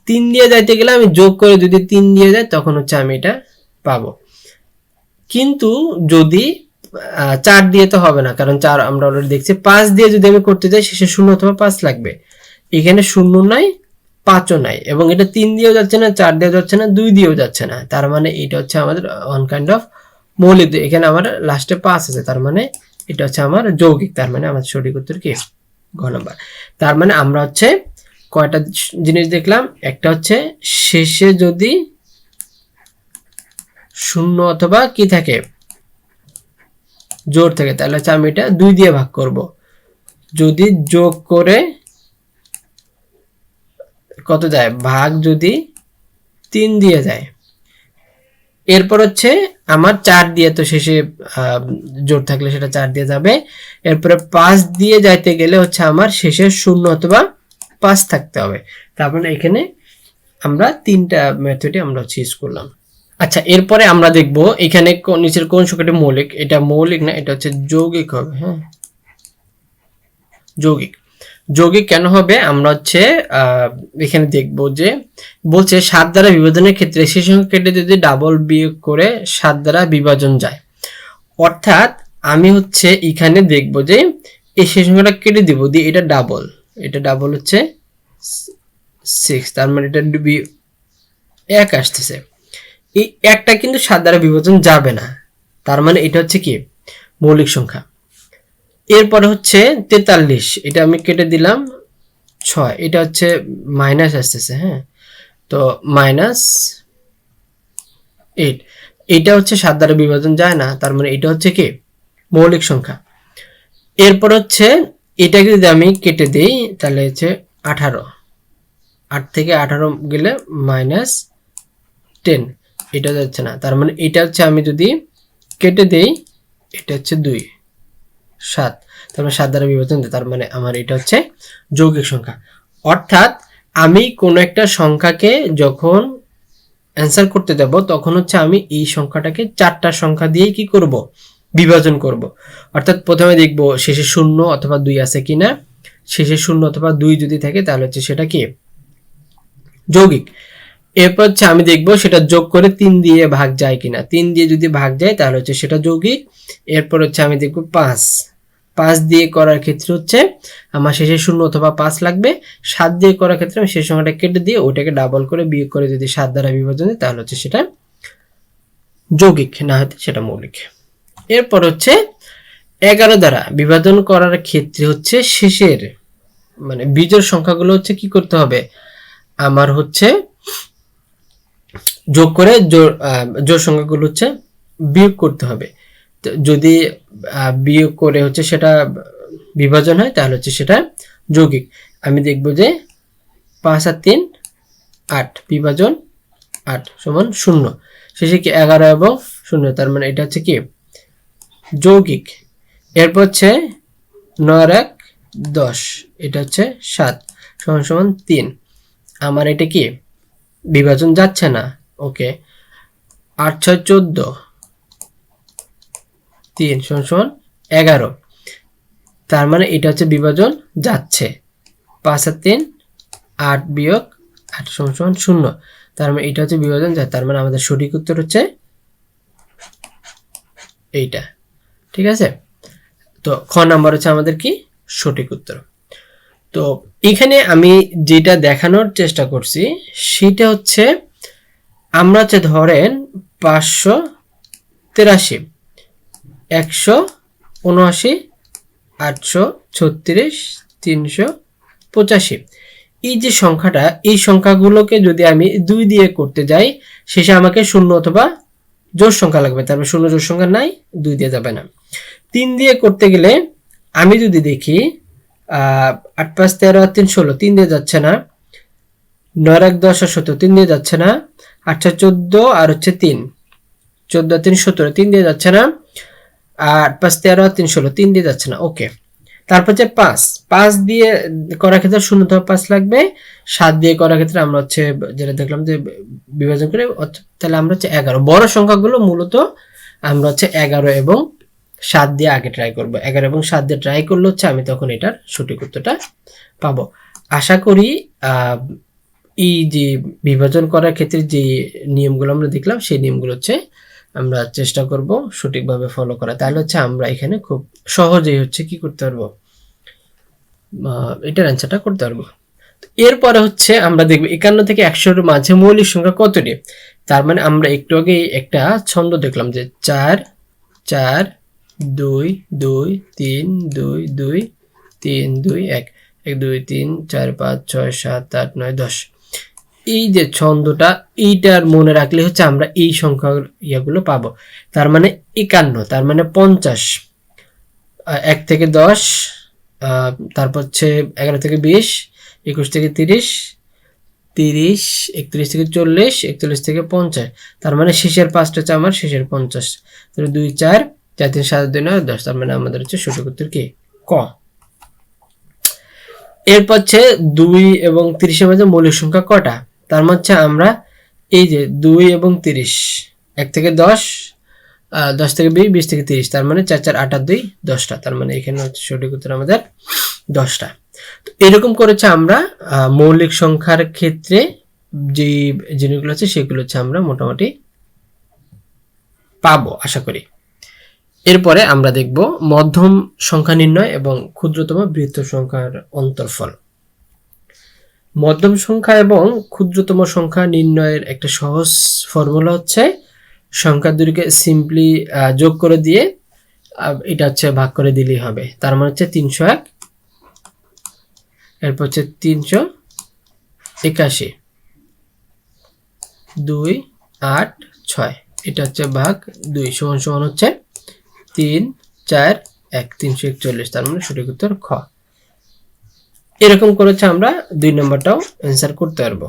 3 দিয়ে যাইতে গেলে আমি যোগ করে যদি 3 দিয়ে যায় তখন হচ্ছে আমি এটা পাবো। কিন্তু যদি 4 দিয়ে তো হবে না, কারণ 4 আমরা অলরেডি দেখছি। 5 দিয়ে যদি আমি করতে যাই শেষে শূন্য অথবা 5 লাগবে, এখানে শূন্য নাই 5ও নাই, এবং এটা 3 দিয়েও যাচ্ছে না, 4 দিয়েও যাচ্ছে না, 2 দিয়েও যাচ্ছে না। তার মানে এটা হচ্ছে আমাদের ওয়ান কাইন্ড অফ মৌলিক। এখানে আমার লাস্টে 5 আছে, তার মানে এটা হচ্ছে আমার যৌগিক। তার মানে আমার সঠিক উত্তর কি ঘ নাম্বার। তার মানে আমরা হচ্ছে কয়টা জিনিস দেখলাম, একটা হচ্ছে শেষে যদি শূন্য অথবা কি থাকে জোড় থাকে তাহলে হচ্ছে আমি এটা 2 দিয়ে ভাগ করব। যদি যোগ করে কত যায় ভাগ যদি 3 দিয়ে যায়, এরপর হচ্ছে আমার 4 দিয়ে, তো শেষে জোড় থাকলে সেটা 4 দিয়ে যাবে। এরপরে 5 দিয়ে যাইতে গেলে হচ্ছে আমার শেষে শূন্য অথবা 5 থাকতে হবে। তারপর এখানে আমরা 3টা মেথডে আমরা ইউজ করলাম। আচ্ছা, এরপরে আমরা দেখব এখানে নিচের কোন সংখ্যাটি মৌলিক। এটা মৌলিক না, এটা হচ্ছে যৌগিক হবে। হ্যাঁ, যৌগিক। যৌগিক কেন হবে আমরা হচ্ছে এখানে দেখব যে বলছে 7 দ্বারা বিভাজনের ক্ষেত্রে সেই সংখ্যা কেটে যদি ডাবল বিয়োগ করে 7 দ্বারা বিভাজন যায়। অর্থাৎ আমি হচ্ছে এখানে দেখব যে এই সেই সংখ্যাটা কেটে দিব, দিয়ে এটা ডাবল হচ্ছে 6, তার মানে এটা 1 আসতেছে। এই একটা কিন্তু 7 দ্বারা বিভাজন যাবে না, তার মানে এটা হচ্ছে কি মৌলিক সংখ্যা। এরপরে হচ্ছে 43, এটা আমি কেটে দিলাম 6, এটা হচ্ছে মাইনাস আসতেছে। হ্যাঁ, তো -8, এটা হচ্ছে 7 দ্বারা বিভাজন যায় না, তার মানে এটা হচ্ছে কি মৌলিক সংখ্যা। এরপর হচ্ছে এটাকে যদি আমি কেটে দিই তাহলে হচ্ছে 18, 8 থেকে 18 গেলে -10, এটা যাচ্ছে না, তার মানে এটা হচ্ছে আমি যদি কেটে দেই এটা হচ্ছে 2 7, তার মানে 7 দ্বারা বিভাজন, তার মানে আমার এটা হচ্ছে যৌগিক সংখ্যা। অর্থাৎ আমি কোন একটা সংখ্যাকে যখন অ্যান্সার করতে যাব তখন হচ্ছে আমি এই সংখ্যাটাকে 4টা সংখ্যা দিয়ে কি করব বিভাজন করব। অর্থাৎ প্রথমে দেখব শেষে 0 অথবা 2 আছে কিনা, শেষে 0 অথবা 2 যদি থাকে তাহলে হচ্ছে সেটা কি যৌগিক। এরপর হচ্ছে আমি দেখব সেটা যোগ করে 3 দিয়ে ভাগ যায় কিনা, 3 দিয়ে যদি ভাগ যায় তাহলে হচ্ছে সেটা যৌগিক। এরপর হচ্ছে আমি দেখব 5 5 দিয়ে করার ক্ষেত্রে হচ্ছে আমার শেষে 0 অথবা 5 লাগবে। 7 দিয়ে করার ক্ষেত্রে আমি শেষ সংখ্যাটা কেটে দিয়ে ওটাকে ডাবল করে বিয়োগ করে যদি 7 দ্বারা বিভাজন দিই তাহলে হচ্ছে সেটা যৌগিক, না হতে সেটা মৌলিক। এরপর হচ্ছে 11 দ্বারা বিভাজন করার ক্ষেত্রে হচ্ছে শেষের মানে বিজোড় সংখ্যাগুলো হচ্ছে কি করতে হবে, আমার হচ্ছে যোগ করে জোড় সংখ্যাগুলো হচ্ছে বিয়োগ করতে হবে। তো যদি বিয়োগ করে হচ্ছে সেটা বিভাজন হয় তাহলে হচ্ছে সেটা যৌগিক। আমি দেখব যে 5 আর 3 8 বিভাজন 8 সমান 0, শেষে কি 11 এবং 0, তার মানে এটা হচ্ছে কি যৌগিক। এরপর হচ্ছে 9 আর 1 10, এটা হচ্ছে 7 সমান সমান 3, আমার এটা কি বিভাজন যাচ্ছে না। ওকে, 8 6 14, 3 সমান সমান 11, তার মানে এটা হচ্ছে বিভাজন যাচ্ছে। 5 আর 3 8 বিয়োগ 8 সমান সমান 0, তার মানে এটা হচ্ছে বিভাজন যায়। তার মানে আমাদের সঠিক উত্তর হচ্ছে এইটা। ঠিক আছে, তো খ নাম্বার হচ্ছে আমাদের কি সঠিক উত্তর। তো এখানে আমি যেটা দেখানোর চেষ্টা করছি সেটা হচ্ছে আমরা হচ্ছে ধরেন 583 179 836 385, এই যে সংখ্যাটা, এই সংখ্যাগুলোকে যদি আমি 2 দিয়ে করতে যাই শেষে আমাকে 0 অথবা জোড় সংখ্যা লাগবে, তারপর 0 জোড় সংখ্যা নাই, 2 দিয়ে যাবে না। 3 দিয়ে করতে গেলে আমি যদি দেখি 8 5 13 আর 3 16, 3 দিয়ে যাচ্ছে না। 9 1 10 আর 17, 3 দিয়ে যাচ্ছে না। 8 4 14 আর হচ্ছে 3 14 3 17, 3 দিয়ে যাচ্ছে না। 8 5 13 আর 3 16, 3 দিয়ে যাচ্ছে না। ওকে, তারপর হচ্ছে 5 দিয়ে করার ক্ষেত্রে 0 অথবা 5 লাগবে। 7 দিয়ে করার ক্ষেত্রে আমরা হচ্ছে যেটা দেখলাম যে বিভাজন করে, তাহলে আমরা হচ্ছে 11। বড় সংখ্যাগুলো মূলত আমরা হচ্ছে 11 এবং 7 দিয়ে আগে ট্রাই করব। 11 এবং 7 দিয়ে ট্রাই করলে হচ্ছে আমি তখন এটার সঠিক উত্তরটা পাবো। আশা করি এই যে বিভাজন করার ক্ষেত্রে যে নিয়মগুলো আমরা দেখলাম সেই নিয়মগুলো হচ্ছে আমরা চেষ্টা করব সঠিকভাবে ফলো করা, তাহলে হচ্ছে আমরা এখানে খুব সহজেই হচ্ছে কি করতে পারবো, এটার অ্যান্সারটা করতে পারবো। এরপরে হচ্ছে আমরা দেখব 51 থেকে 100 এর মাঝে মৌলিক সংখ্যা কতটি। তার মানে আমরা একটু আগে একটা ছন্দ দেখলাম যে 4 4 2 2 3 2 2 3 2 1 1 2 3 4 5 6 7 8 9 10, এই যে ছন্দটা এইটার মনে রাখলে হচ্ছে আমরা এই সংখ্যা ইয়াগুলো পাবো। তার মানে 51, তার মানে 50, 1 থেকে 10, তারপর হচ্ছে 11 থেকে 20, 21 থেকে 30, 30 31 থেকে 40, 41 থেকে 50, তার মানে শেষের 5টা হচ্ছে আমার শেষের 50, তাহলে 2 4 4 3 7 2 9 10, তার মানে আমাদের হচ্ছে সঠিক উত্তর কি ক। এরপর হচ্ছে 2 এবং 30 এর মধ্যে মৌলিক সংখ্যা কটা। তার মানে হচ্ছে আমরা এই যে 2 এবং 30, 1 থেকে 10, 10 থেকে 20, 20 থেকে 30, তার মানে 4 4 8 আর 2 10টা, তার মানে এখানে হচ্ছে সঠিক উত্তর আমাদের 10টা। তো এরকম করেছে আমরা মৌলিক সংখ্যার ক্ষেত্রে যে জিনিসগুলো আছে সেগুলো হচ্ছে আমরা মোটামুটি পাবো আশা করি। এরপরে আমরা দেখব মধ্যম সংখ্যা নির্ণয় এবং ক্ষুদ্রতম বৃহত্তম সংখ্যার অন্তরফল। মধ্যম সংখ্যা এবং ক্ষুদ্রতম সংখ্যা নির্ণয়ের একটা সহজ ফর্মুলা হচ্ছে সংখ্যা দুটিকে সিম্পলি যোগ করে দিয়ে এটা হচ্ছে ভাগ করে দিলেই হবে। তার মানে হচ্ছে 301, এরপর হচ্ছে 381, 2 8 6, এটা হচ্ছে ভাগ 2 সমান সমান হচ্ছে 3 4 1 341, তার মানে সঠিক উত্তর খ। এরকম করেছে আমরা 2 নম্বরটাও অ্যান্সার করতে পারবো।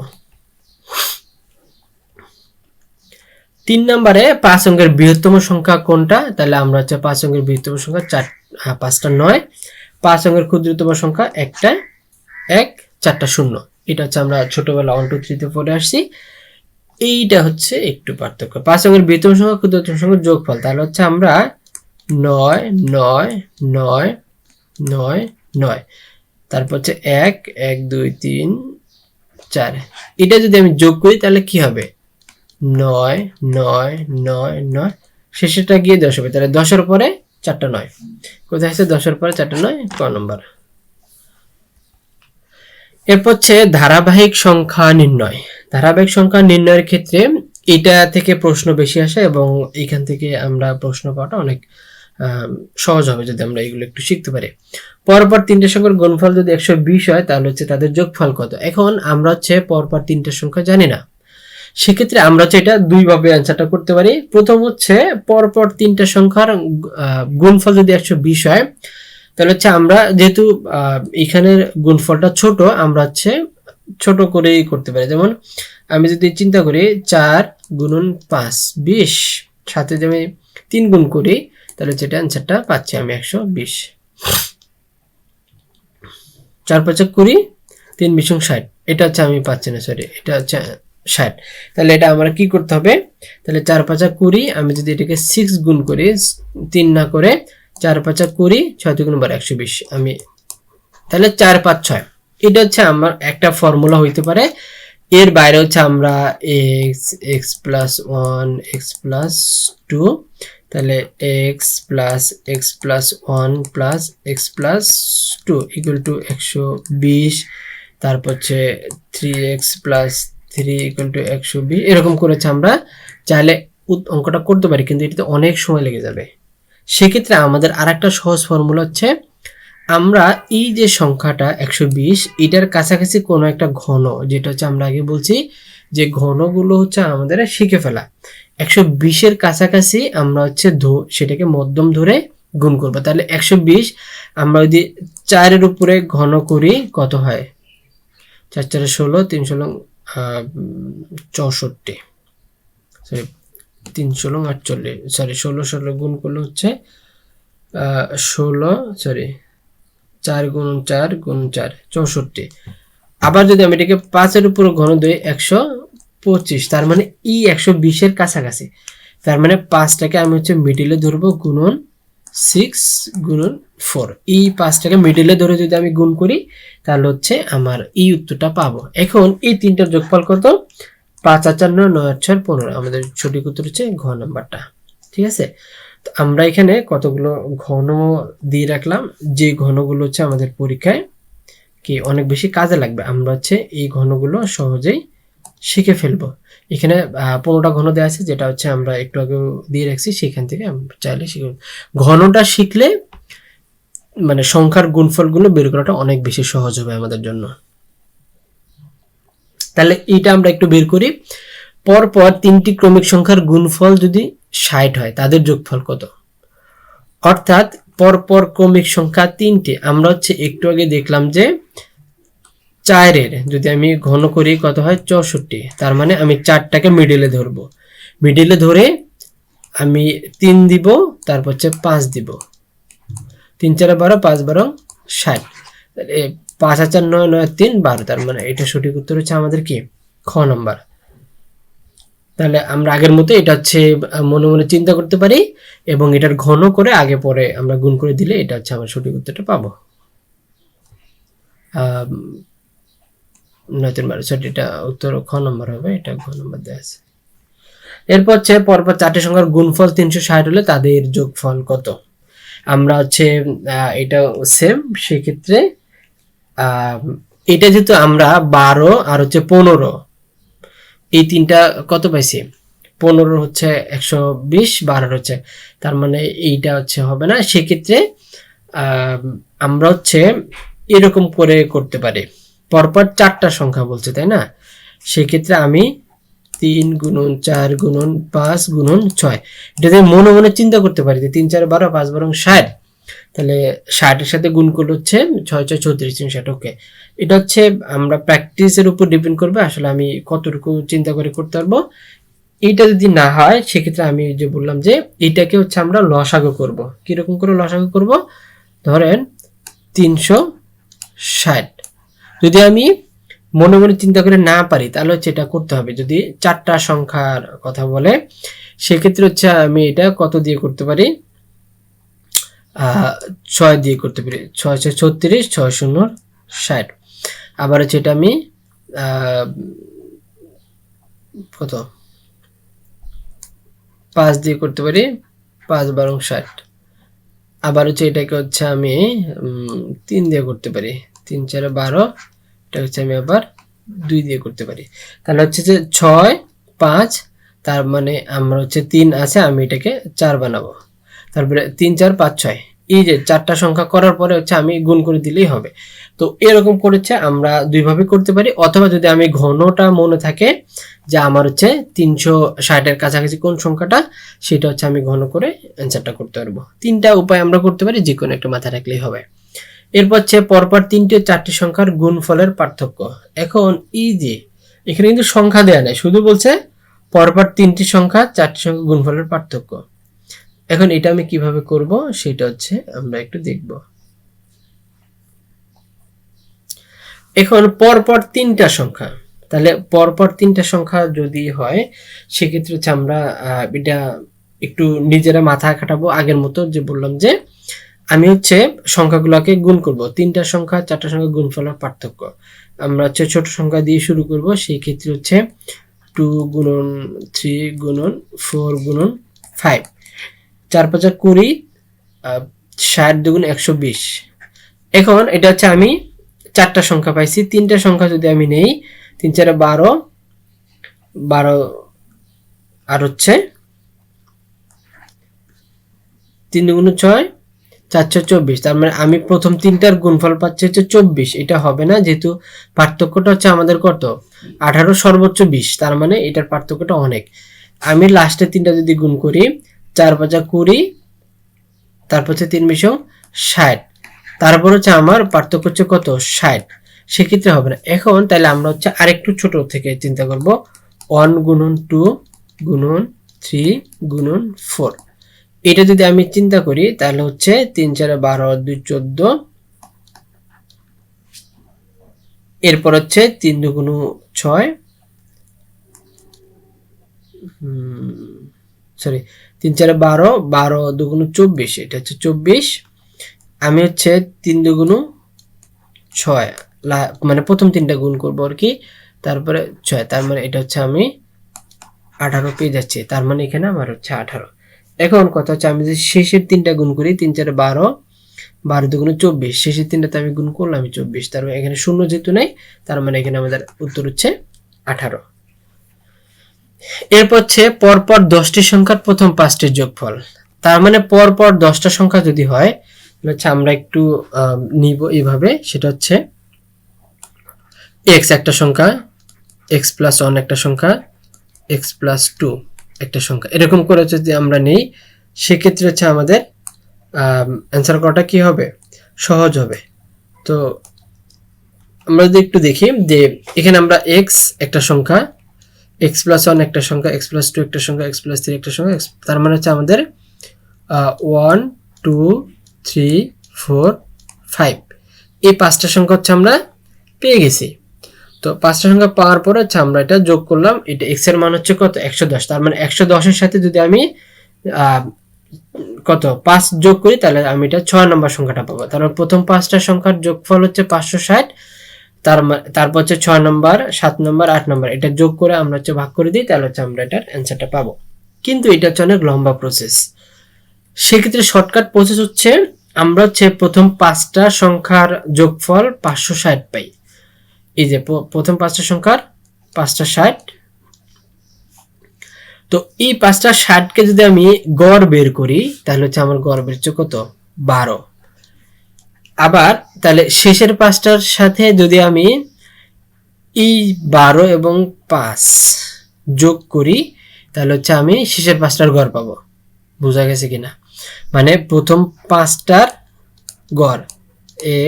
3 নম্বরে 5 অঙ্কের বৃহত্তম সংখ্যা কোনটা, তাহলে আমরা হচ্ছে 5 অঙ্কের বৃহত্তম সংখ্যা 5টা 9, 5 অঙ্কের ক্ষুদ্রতম সংখ্যা 1টা 1 4টা 0, এটা হচ্ছে আমরা ছোটবেলা 1 2 3 তে পড়ে আসছি। এইটা হচ্ছে একটু পার্থক্য। 5 অঙ্কের বৃহত্তম সংখ্যা ক্ষুদ্রতম সংখ্যার যোগফল, তাহলে হচ্ছে আমরা 9 9 9 9 9, তারপর হচ্ছে 1 1 2 3 4, এটা যদি আমি যোগ করি তাহলে কি হবে 9 9 9 9, শেষেরটা গিয়ে 10 হবে, তাহলে 10 এর পরে 4টা 9। কোথায় আছে 10-এর পরে 4টা 9, ক নম্বর। এরপর হচ্ছে ধারাবাহিক সংখ্যা নির্ণয়। ধারাবাহিক সংখ্যা নির্ণয়ের ক্ষেত্রে এটা থেকে প্রশ্ন বেশি আসে এবং এখান থেকে আমরা প্রশ্ন পাওয়াটা অনেক সহজ হবে যদি আমরা এগুলো একটু শিখতে পারি। পরপর 3টে সংখ্যার গুণফল যদি 120 হয় তাহলে হচ্ছে তাদের যোগফল কত। এখন আমরা হচ্ছে পরপর 3টে সংখ্যা জানি না, সেক্ষেত্রে আমরা হচ্ছে এটা দুইভাবে অ্যান্সারটা করতে পারি। প্রথম হচ্ছে পরপর 3টে সংখ্যার গুণফল যদি 120 হয় তাহলে হচ্ছে আমরা যেহেতু এখানের গুণফলটা ছোট, আমরা হচ্ছে ছোট করেই করতে পারি। যেমন আমি যদি চিন্তা করি 4 গুণন 5 20, সাথে যদি আমি 3 গুণ করি তাহলে যেটা অ্যান্সারটা পাচ্ছি আমি 120। 4 5 20, 3 20 60, এটা হচ্ছে আমি পাচ্ছি না, সরি এটা হচ্ছে 60। তাহলে এটা আমরা কি করতে হবে, তাহলে 4 5 20, আমি যদি এটাকে 6 গুণ করি 3 না করে 4 5 20, 6 গুণ 120, আমি তাহলে 4 5 6, এটা হচ্ছে আমার একটা ফর্মুলা হইতে পারে। এর বাইরে হচ্ছে আমরা x প্লাস 1 x প্লাস 2, তাহলে x plus 1 plus x plus 2 equal to 120, তারপর হচ্ছে 3x প্লাস 3 ইকুয়াল টু 120, এরকম করেছে আমরা চাইলে অঙ্কটা করতে পারি, কিন্তু এটাতে অনেক সময় লেগে যাবে। সেক্ষেত্রে আমাদের আর একটা সহজ ফর্মুলা হচ্ছে, আমরা এই যে সংখ্যাটা 120 এটার কাছাকাছি কোনো একটা ঘন, যেটা হচ্ছে আমরা আগে বলছি যে ঘনগুলো হচ্ছে আমাদের শিখে ফেলা। 120-এর কাছাকাছি আমরা হচ্ছে সেটাকে মধ্যম ধরে গুণ করব। তাহলে 120 আমরা যদি 4-এর উপরে ঘন করি কত হয়, 4 4 16, 3 16 64, সরি 3 16 48, সরি 16 16 গুণ করলে হচ্ছে 16, সরি 4 গুণ 4 গুণ 4 64। আবার যদি আমি এটাকে 5-এর উপর ঘন দিই 125, তার মানে এই 120-এর কাছাকাছি। তার মানে 5টাকে আমি হচ্ছে মিডিলে ধরবো, গুণন 6 গুণন 4, এই 5টাকে মিডিলে ধরে যদি আমি গুণ করি তাহলে হচ্ছে আমার এই উত্তরটা পাবো। এখন এই তিনটার যোগফল কত, 5 আর 4 9 9 আর 4 15, আমাদের সঠিক উত্তর হচ্ছে ঘ নাম্বারটা। ঠিক আছে, আমরা এখানে কতগুলো ঘন দিয়ে রাখলাম, যে ঘনগুলো হচ্ছে আমাদের পরীক্ষায় কি অনেক বেশি কাজে লাগবে, আমরা হচ্ছে এই ঘনগুলো সহজেই শিখে ফেলবো। এখানে 15টা ঘন দেওয়া আছে, যেটা হচ্ছে আমরা একটু আগে দিয়ে রাখছি, সেখান থেকে আমরা চাইলে শিখে ঘনটা শিখলে মানে সংখ্যার গুণফলগুলো বের করাটা অনেক বেশি সহজ হবে আমাদের জন্য। তাহলে এটা আমরা একটু বের করি। পরপর 3টি ক্রমিক সংখ্যার গুণফল যদি 60 হয় তাদের যোগফল কত। অর্থাৎ পরপর ক্রমিক সংখ্যা 3টে, আমরা হচ্ছে একটু আগে দেখলাম যে 4-এর যদি আমি ঘন করি কত হয় 64, তার মানে আমি 4টাকে মিডিলে ধরবো, মিডিলে ধরে আমি 3 দিব, তারপর হচ্ছে 5 দিব, 3 4 12, 5 12 60, 5 আর 4 9 9 আর 3 12, তার মানে এটা সঠিক উত্তর হচ্ছে আমাদের কি খ নাম্বার। তাহলে আমরা আগের মতো এটা হচ্ছে মনে মনে চিন্তা করতে পারি এবং এটার ঘন করে আগে পরে আমরা গুণ করে দিলে এটা হচ্ছে আমরা সঠিক উত্তরটা পাবো। 9 এটা উত্তর খ নম্বর হবে, এটা ঘ নম্বর দেওয়া আছে। এরপর হচ্ছে পরপর 4টে সংখ্যার গুণফল 360 হলে তাদের যোগফল কত। আমরা হচ্ছে এটা সেম, সেক্ষেত্রে এটা যেহেতু আমরা 12 আর হচ্ছে 15, এই তিনটা কত পাইছি, 15 হচ্ছে 120, 12 হচ্ছে, তার মানে এইটা হচ্ছে হবে না। সেক্ষেত্রে আমরা হচ্ছে এরকম করে করতে পারি, পরপর 4টা সংখ্যা বলছে তাই না, সেক্ষেত্রে আমি 3 গুণন 4 গুণন 5 গুণন 6, এটা মনে মনে চিন্তা করতে পারি যে 3 4 12, 5 12 60, তাহলে 60-এর সাথে গুণ করলে হচ্ছে 6 6 34 60। ওকে, এটা হচ্ছে আমরা প্র্যাকটিসের উপর ডিপেন্ড করবে আসলে আমি কতটুকু চিন্তা করে করতে পারবো। এইটা যদি না হয় সেক্ষেত্রে আমি যে বললাম যে এটাকে হচ্ছে আমরা লসাগু করব। কিরকম করে লসাগু করব, ধরেন 360, যদি আমি মনে মনে চিন্তা করে না পারি তাহলে হচ্ছে এটা করতে হবে। যদি 4টা সংখ্যার কথা বলে সেক্ষেত্রে হচ্ছে আমি এটা কত দিয়ে করতে পারি, 6 দিয়ে করতে পারি, 6 6 36, 6 0 60। আবার হচ্ছে এটা আমি কত 5 দিয়ে করতে পারি, 5 12 60, আবার হচ্ছে এটাকে হচ্ছে আমি 3 দিয়ে করতে পারি, 3 4 12, এটা হচ্ছে আমি আবার 2 দিয়ে করতে পারি। তাহলে হচ্ছে যে 6 5, তার মানে আমরা হচ্ছে 3 আছে, আমি এটাকে 4 বানাবো। তারপরে 3 4 5 6, এই যে 4টা সংখ্যা করার পরে হচ্ছে আমি গুণ করে দিলেই হবে। তো এরকম করেছে আমরা দুইভাবে করতে পারি, অথবা যদি আমি ঘনটা মনে থাকে যে আমার হচ্ছে 360 এর কাছাকাছি কোন সংখ্যাটা, সেটা হচ্ছে আমি ঘন করে অ্যান্সারটা করতে পারবো। তিনটা উপায় আমরা করতে পারি, যে কোনো একটা মাথায় রাখলেই হবে। এরপর হচ্ছে পরপর 3টে 4টি সংখ্যার গুণফলের পার্থক্য। এখন এই যে এখানে কিন্তু সংখ্যা দেয়া নাই, শুধু বলছে পরপর 3টি সংখ্যা 4টি সংখ্যা গুণফলের পার্থক্য। এখন এটা আমি কিভাবে করব সেটা হচ্ছে আমরা একটু দেখব। এখন পরপর 3টা সংখ্যা, তাহলে পরপর 3টা সংখ্যা যদি হয় সেক্ষেত্রে হচ্ছে আমরা এটা একটু নিজেরা মাথা খাটাবো। আগের মতো যে বললাম যে আমি হচ্ছে সংখ্যাগুলোকে গুণ করব, 3টা সংখ্যা 4টা সংখ্যা গুণফলের পার্থক্য। আমরা হচ্ছে ছোট সংখ্যা দিয়ে শুরু করব, সেই ক্ষেত্রে হচ্ছে 2 গুণন 3 গুণন 4 গুণন 5, 4 5 20, 60 দুগুণ 120। এখন এটা হচ্ছে আমি 4টা সংখ্যা পাইছি, 3টা সংখ্যা যদি আমি নেই 3 4 12, 12 আর হচ্ছে 3 দুগুণ 6, 4 6 24, তার মানে আমি প্রথম 3টার গুণফল পাচ্ছি হচ্ছে 24। এটা হবে না, যেহেতু পার্থক্যটা হচ্ছে আমাদের কত 18, সর্বোচ্চ 20, তার মানে এটার পার্থক্যটা অনেক। আমি লাস্টে 3টা যদি গুণ করি 4 5 20, তারপর হচ্ছে 3 20 60, তারপর হচ্ছে আমার পার্থক্য হচ্ছে কত 60, সেক্ষেত্রে হবে না। এখন তাহলে আমরা হচ্ছে আরেকটু ছোট থেকে চিন্তা করব, 1 গুণন 2 গুণন 3 গুণন 4। এটা যদি আমি চিন্তা করি তাহলে হচ্ছে 3 4 12 2 14, এরপর হচ্ছে 3 দুগুণ 6, সরি 3 4 12, 12 দুগুণ 24, এটা হচ্ছে 24। আমি হচ্ছে 3 দুগুণ 6, মানে প্রথম 3টা গুণ করবো আর কি, তারপরে 6, তার মানে এটা হচ্ছে আমি 18 পেয়ে যাচ্ছি, তার মানে এখানে আমার হচ্ছে 18। এখন কথা হচ্ছে আমি যদি শেষের 3টা গুণ করি 3 4 12, 12 দুগুণ 24, শেষের 3টাতে আমি গুণ করলাম 24, তার মানে এখানে শূন্য যেহেতু নেই, তার মানে এখানে আমাদের উত্তর হচ্ছে 18। এরপর হচ্ছে পরপর 10টি সংখ্যার প্রথম 5টির যোগফল। তার মানে পরপর 10টা সংখ্যা যদি হয় হচ্ছে আমরা একটু নিব এইভাবে, সেটা হচ্ছে x একটা সংখ্যা, x প্লাস 1 একটা সংখ্যা, x প্লাস 2 একটা সংখ্যা, এরকম করে যদি আমরা নেই সেক্ষেত্রে হচ্ছে আমাদের অ্যান্সার করাটা কি হবে, সহজ হবে। তো আমরা যদি একটু দেখি যে এখানে আমরা x একটা সংখ্যা, x প্লাস 1 একটা সংখ্যা, x প্লাস 2 একটা সংখ্যা, x প্লাস 3 একটা সংখ্যা, তার মানে হচ্ছে আমাদের 1 2 3 4 5, এই 5টা সংখ্যা হচ্ছে আমরা পেয়ে গেছি। তো 5টা সংখ্যা পাওয়ার পর হচ্ছে আমরা এটা যোগ করলাম, এটা x এর মান হচ্ছে কত 110, তার মানে 110 এর সাথে যদি আমি কত 5 যোগ করি তাহলে আমি এটা 6 নম্বর সংখ্যাটা পাবো। তারপর প্রথম 5টা সংখ্যার যোগফল হচ্ছে 560, তারপর হচ্ছে 6 নম্বর 7 নম্বর 8 নম্বর, এটা যোগ করে আমরা হচ্ছে ভাগ করে দিই, তাহলে হচ্ছে আমরা এটার অ্যান্সারটা পাবো। কিন্তু এটা হচ্ছে অনেক লম্বা প্রসেস, সেক্ষেত্রে শর্টকাট প্রসেস হচ্ছে আমরা হচ্ছে প্রথম 5টা সংখ্যার যোগফল 560 পাই। এই যে প্রথম 5টা সংখ্যার 560, তো এই 560কে যদি আমি গড় বের করি তাহলে হচ্ছে আমার গড় বের হচ্ছে কত 12। আবার তাহলে শেষের 5টার সাথে যদি আমি এই 12 এবং 5 যোগ করি তাহলে হচ্ছে আমি শেষের 5টার গড় পাবো। বোঝা গেছে কিনা? মানে প্রথম 5টার গড়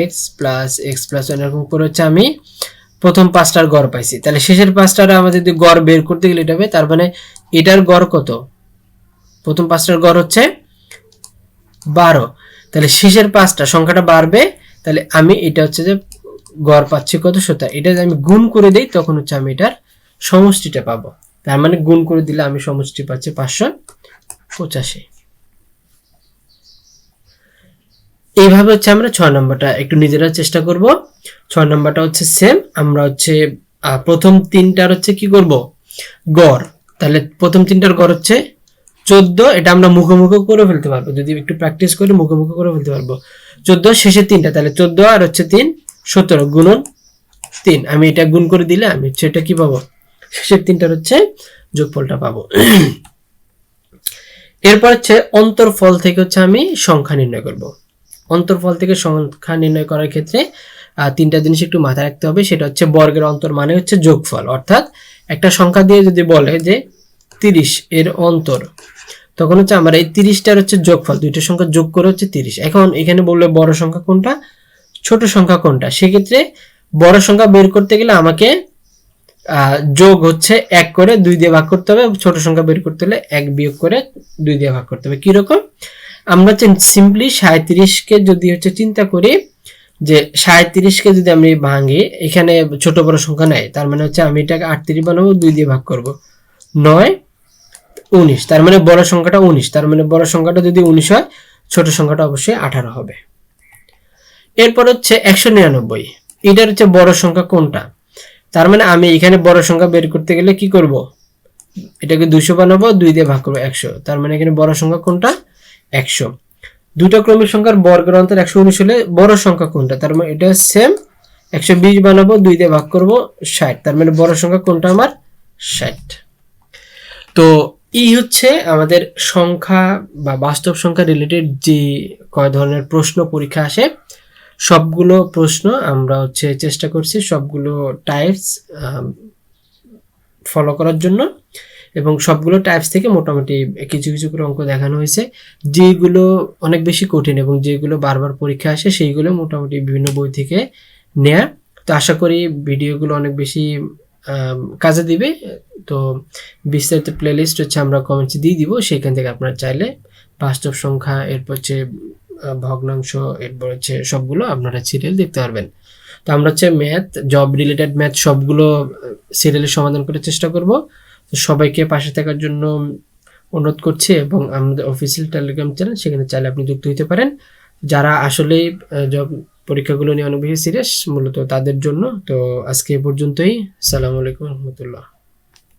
x প্লাস 1 এরকম করে হচ্ছে আমি প্রথম 5টার গড় পাইছি, তাহলে শেষের 5টার আমাদের যদি গড় বের করতে গেলে এটা হবে, তার মানে এটার গড় কত, প্রথম 5টার গড় হচ্ছে 12, তাহলে শেষের 5টা সংখ্যাটা বাড়বে, তাহলে আমি এটা হচ্ছে যে গড় পাচ্ছি কত 17, এটা যদি আমি গুণ করে দেই তখন হচ্ছে আমি এটার সমষ্টিটা পাবো, তার মানে গুণ করে দিলে আমি সমষ্টি পাচ্ছি 585। এইভাবে হচ্ছে আমরা 6 নম্বরটা একটু নিজেরা চেষ্টা করব। 6 নম্বরটা হচ্ছে সেম, আমরা হচ্ছে প্রথম 3টার হচ্ছে কি করব গড়, তাহলে প্রথম 3টার গড় হচ্ছে 14 এটা আমরা মুখোমুখি করে ফেলতে পারবো, যদি একটু প্র্যাকটিস করে মুখোমুখি করে ফেলতে পারবো। 14 শেষে 3টা, তাহলে 14 আর হচ্ছে 3 17 গুণন 3। আমি এটা গুণ করে দিলে আমি সেটা কি পাবো, শেষের 3টার হচ্ছে যোগফলটা পাবো। এরপর হচ্ছে অন্তরফল থেকে হচ্ছে আমি সংখ্যা নির্ণয় করব। অন্তরফল থেকে সংখ্যা নির্ণয় করার ক্ষেত্রে 3টা জিনিস একটু মাথায় রাখতে হবে। সেটা হচ্ছে বর্গের অন্তর মানে হচ্ছে যোগফল, অর্থাৎ একটা সংখ্যা দিয়ে যদি বলে যে 30 এর অন্তর, তখন হচ্ছে আমার এই 30টার হচ্ছে যোগফল, দুইটা সংখ্যা যোগ করে হচ্ছে 30। এখন এখানে বললে বড় সংখ্যা কোনটা, ছোট সংখ্যা কোনটা, সেক্ষেত্রে বড় সংখ্যা বের করতে গেলে আমাকে যোগ হচ্ছে 1 করে 2 দিয়ে ভাগ করতে হবে, ছোট সংখ্যা বের করতে হলে 1 বিয়োগ করে 2 দিয়ে ভাগ করতে হবে। কিরকম, আমরা হচ্ছে সিম্পলি 37কে যদি হচ্ছে চিন্তা করি যে 37কে যদি আমি ভাঙি, এখানে ছোট বড় সংখ্যা নাই, তার মানে হচ্ছে আমি এটাকে 38 বানাবো, 2 দিয়ে ভাগ করব, 9 19, তার মানে বড় সংখ্যাটা 19, তার মানে বড় সংখ্যাটা যদি 19 হয়, ছোট সংখ্যাটা অবশ্যই 18 হবে। এরপর হচ্ছে 199, এটার হচ্ছে বড় সংখ্যা কোনটা, তার মানে আমি এখানে বড় সংখ্যা বের করতে গেলে কি করব, এটাকে 200 বানাবো, 2 দিয়ে ভাগ করবো 100, তার মানে এখানে বড় সংখ্যা কোনটা 100। দুটো ক্রমিক সংখ্যার বর্গের অন্তর 119 হলে বড় সংখ্যা কোনটা, তার মানে এটা সেম 120 বানাবো, 2 দিয়ে ভাগ করব 60, তার মানে বড় সংখ্যা কোনটা আমার 60। তো এই হচ্ছে আমাদের সংখ্যা বা বাস্তব সংখ্যা রিলেটেড যে কয় ধরনের প্রশ্ন পরীক্ষা আসে, সবগুলো প্রশ্ন আমরা হচ্ছে চেষ্টা করছি সবগুলো টাইপস ফলো করার জন্য, এবং সবগুলো টাইপস থেকে মোটামুটি কিছু কিছু করে অঙ্ক দেখানো হয়েছে। যেগুলো অনেক বেশি কঠিন এবং যেগুলো বারবার পরীক্ষা আসে সেইগুলো মোটামুটি বিভিন্ন বই থেকে নেয়া। তো আশা করি ভিডিওগুলো অনেক বেশি কাজে দিবে। তো বিস্তারিত প্লেলিস্ট হচ্ছে আমরা কমেন্টসে দিয়ে দিব, সেখান থেকে আপনারা চাইলে বাস্তব সংখ্যা, এরপর হচ্ছে ভগ্নাংশ, এরপর হচ্ছে সবগুলো আপনারা সিরিয়াল দেখতে পারবেন। তো আমরা হচ্ছে ম্যাথ, জব রিলেটেড ম্যাথ সবগুলো সিরিয়ালের সমাধান করার চেষ্টা করব। তো সবাইকে পাশে থাকার জন্য অনুরোধ করছি, এবং আমাদের অফিসিয়াল টেলিগ্রাম চ্যানেল, সেখানে চাইলে আপনি যুক্ত হতে পারেন। যারা আসলেই জব পরীক্ষাগুলো নিয়ে অনেক বেশি সিরিয়াস মূলত তাদের জন্য। তো আজকে এ পর্যন্তই। আসসালামু আলাইকুম রহমতুল্লাহ।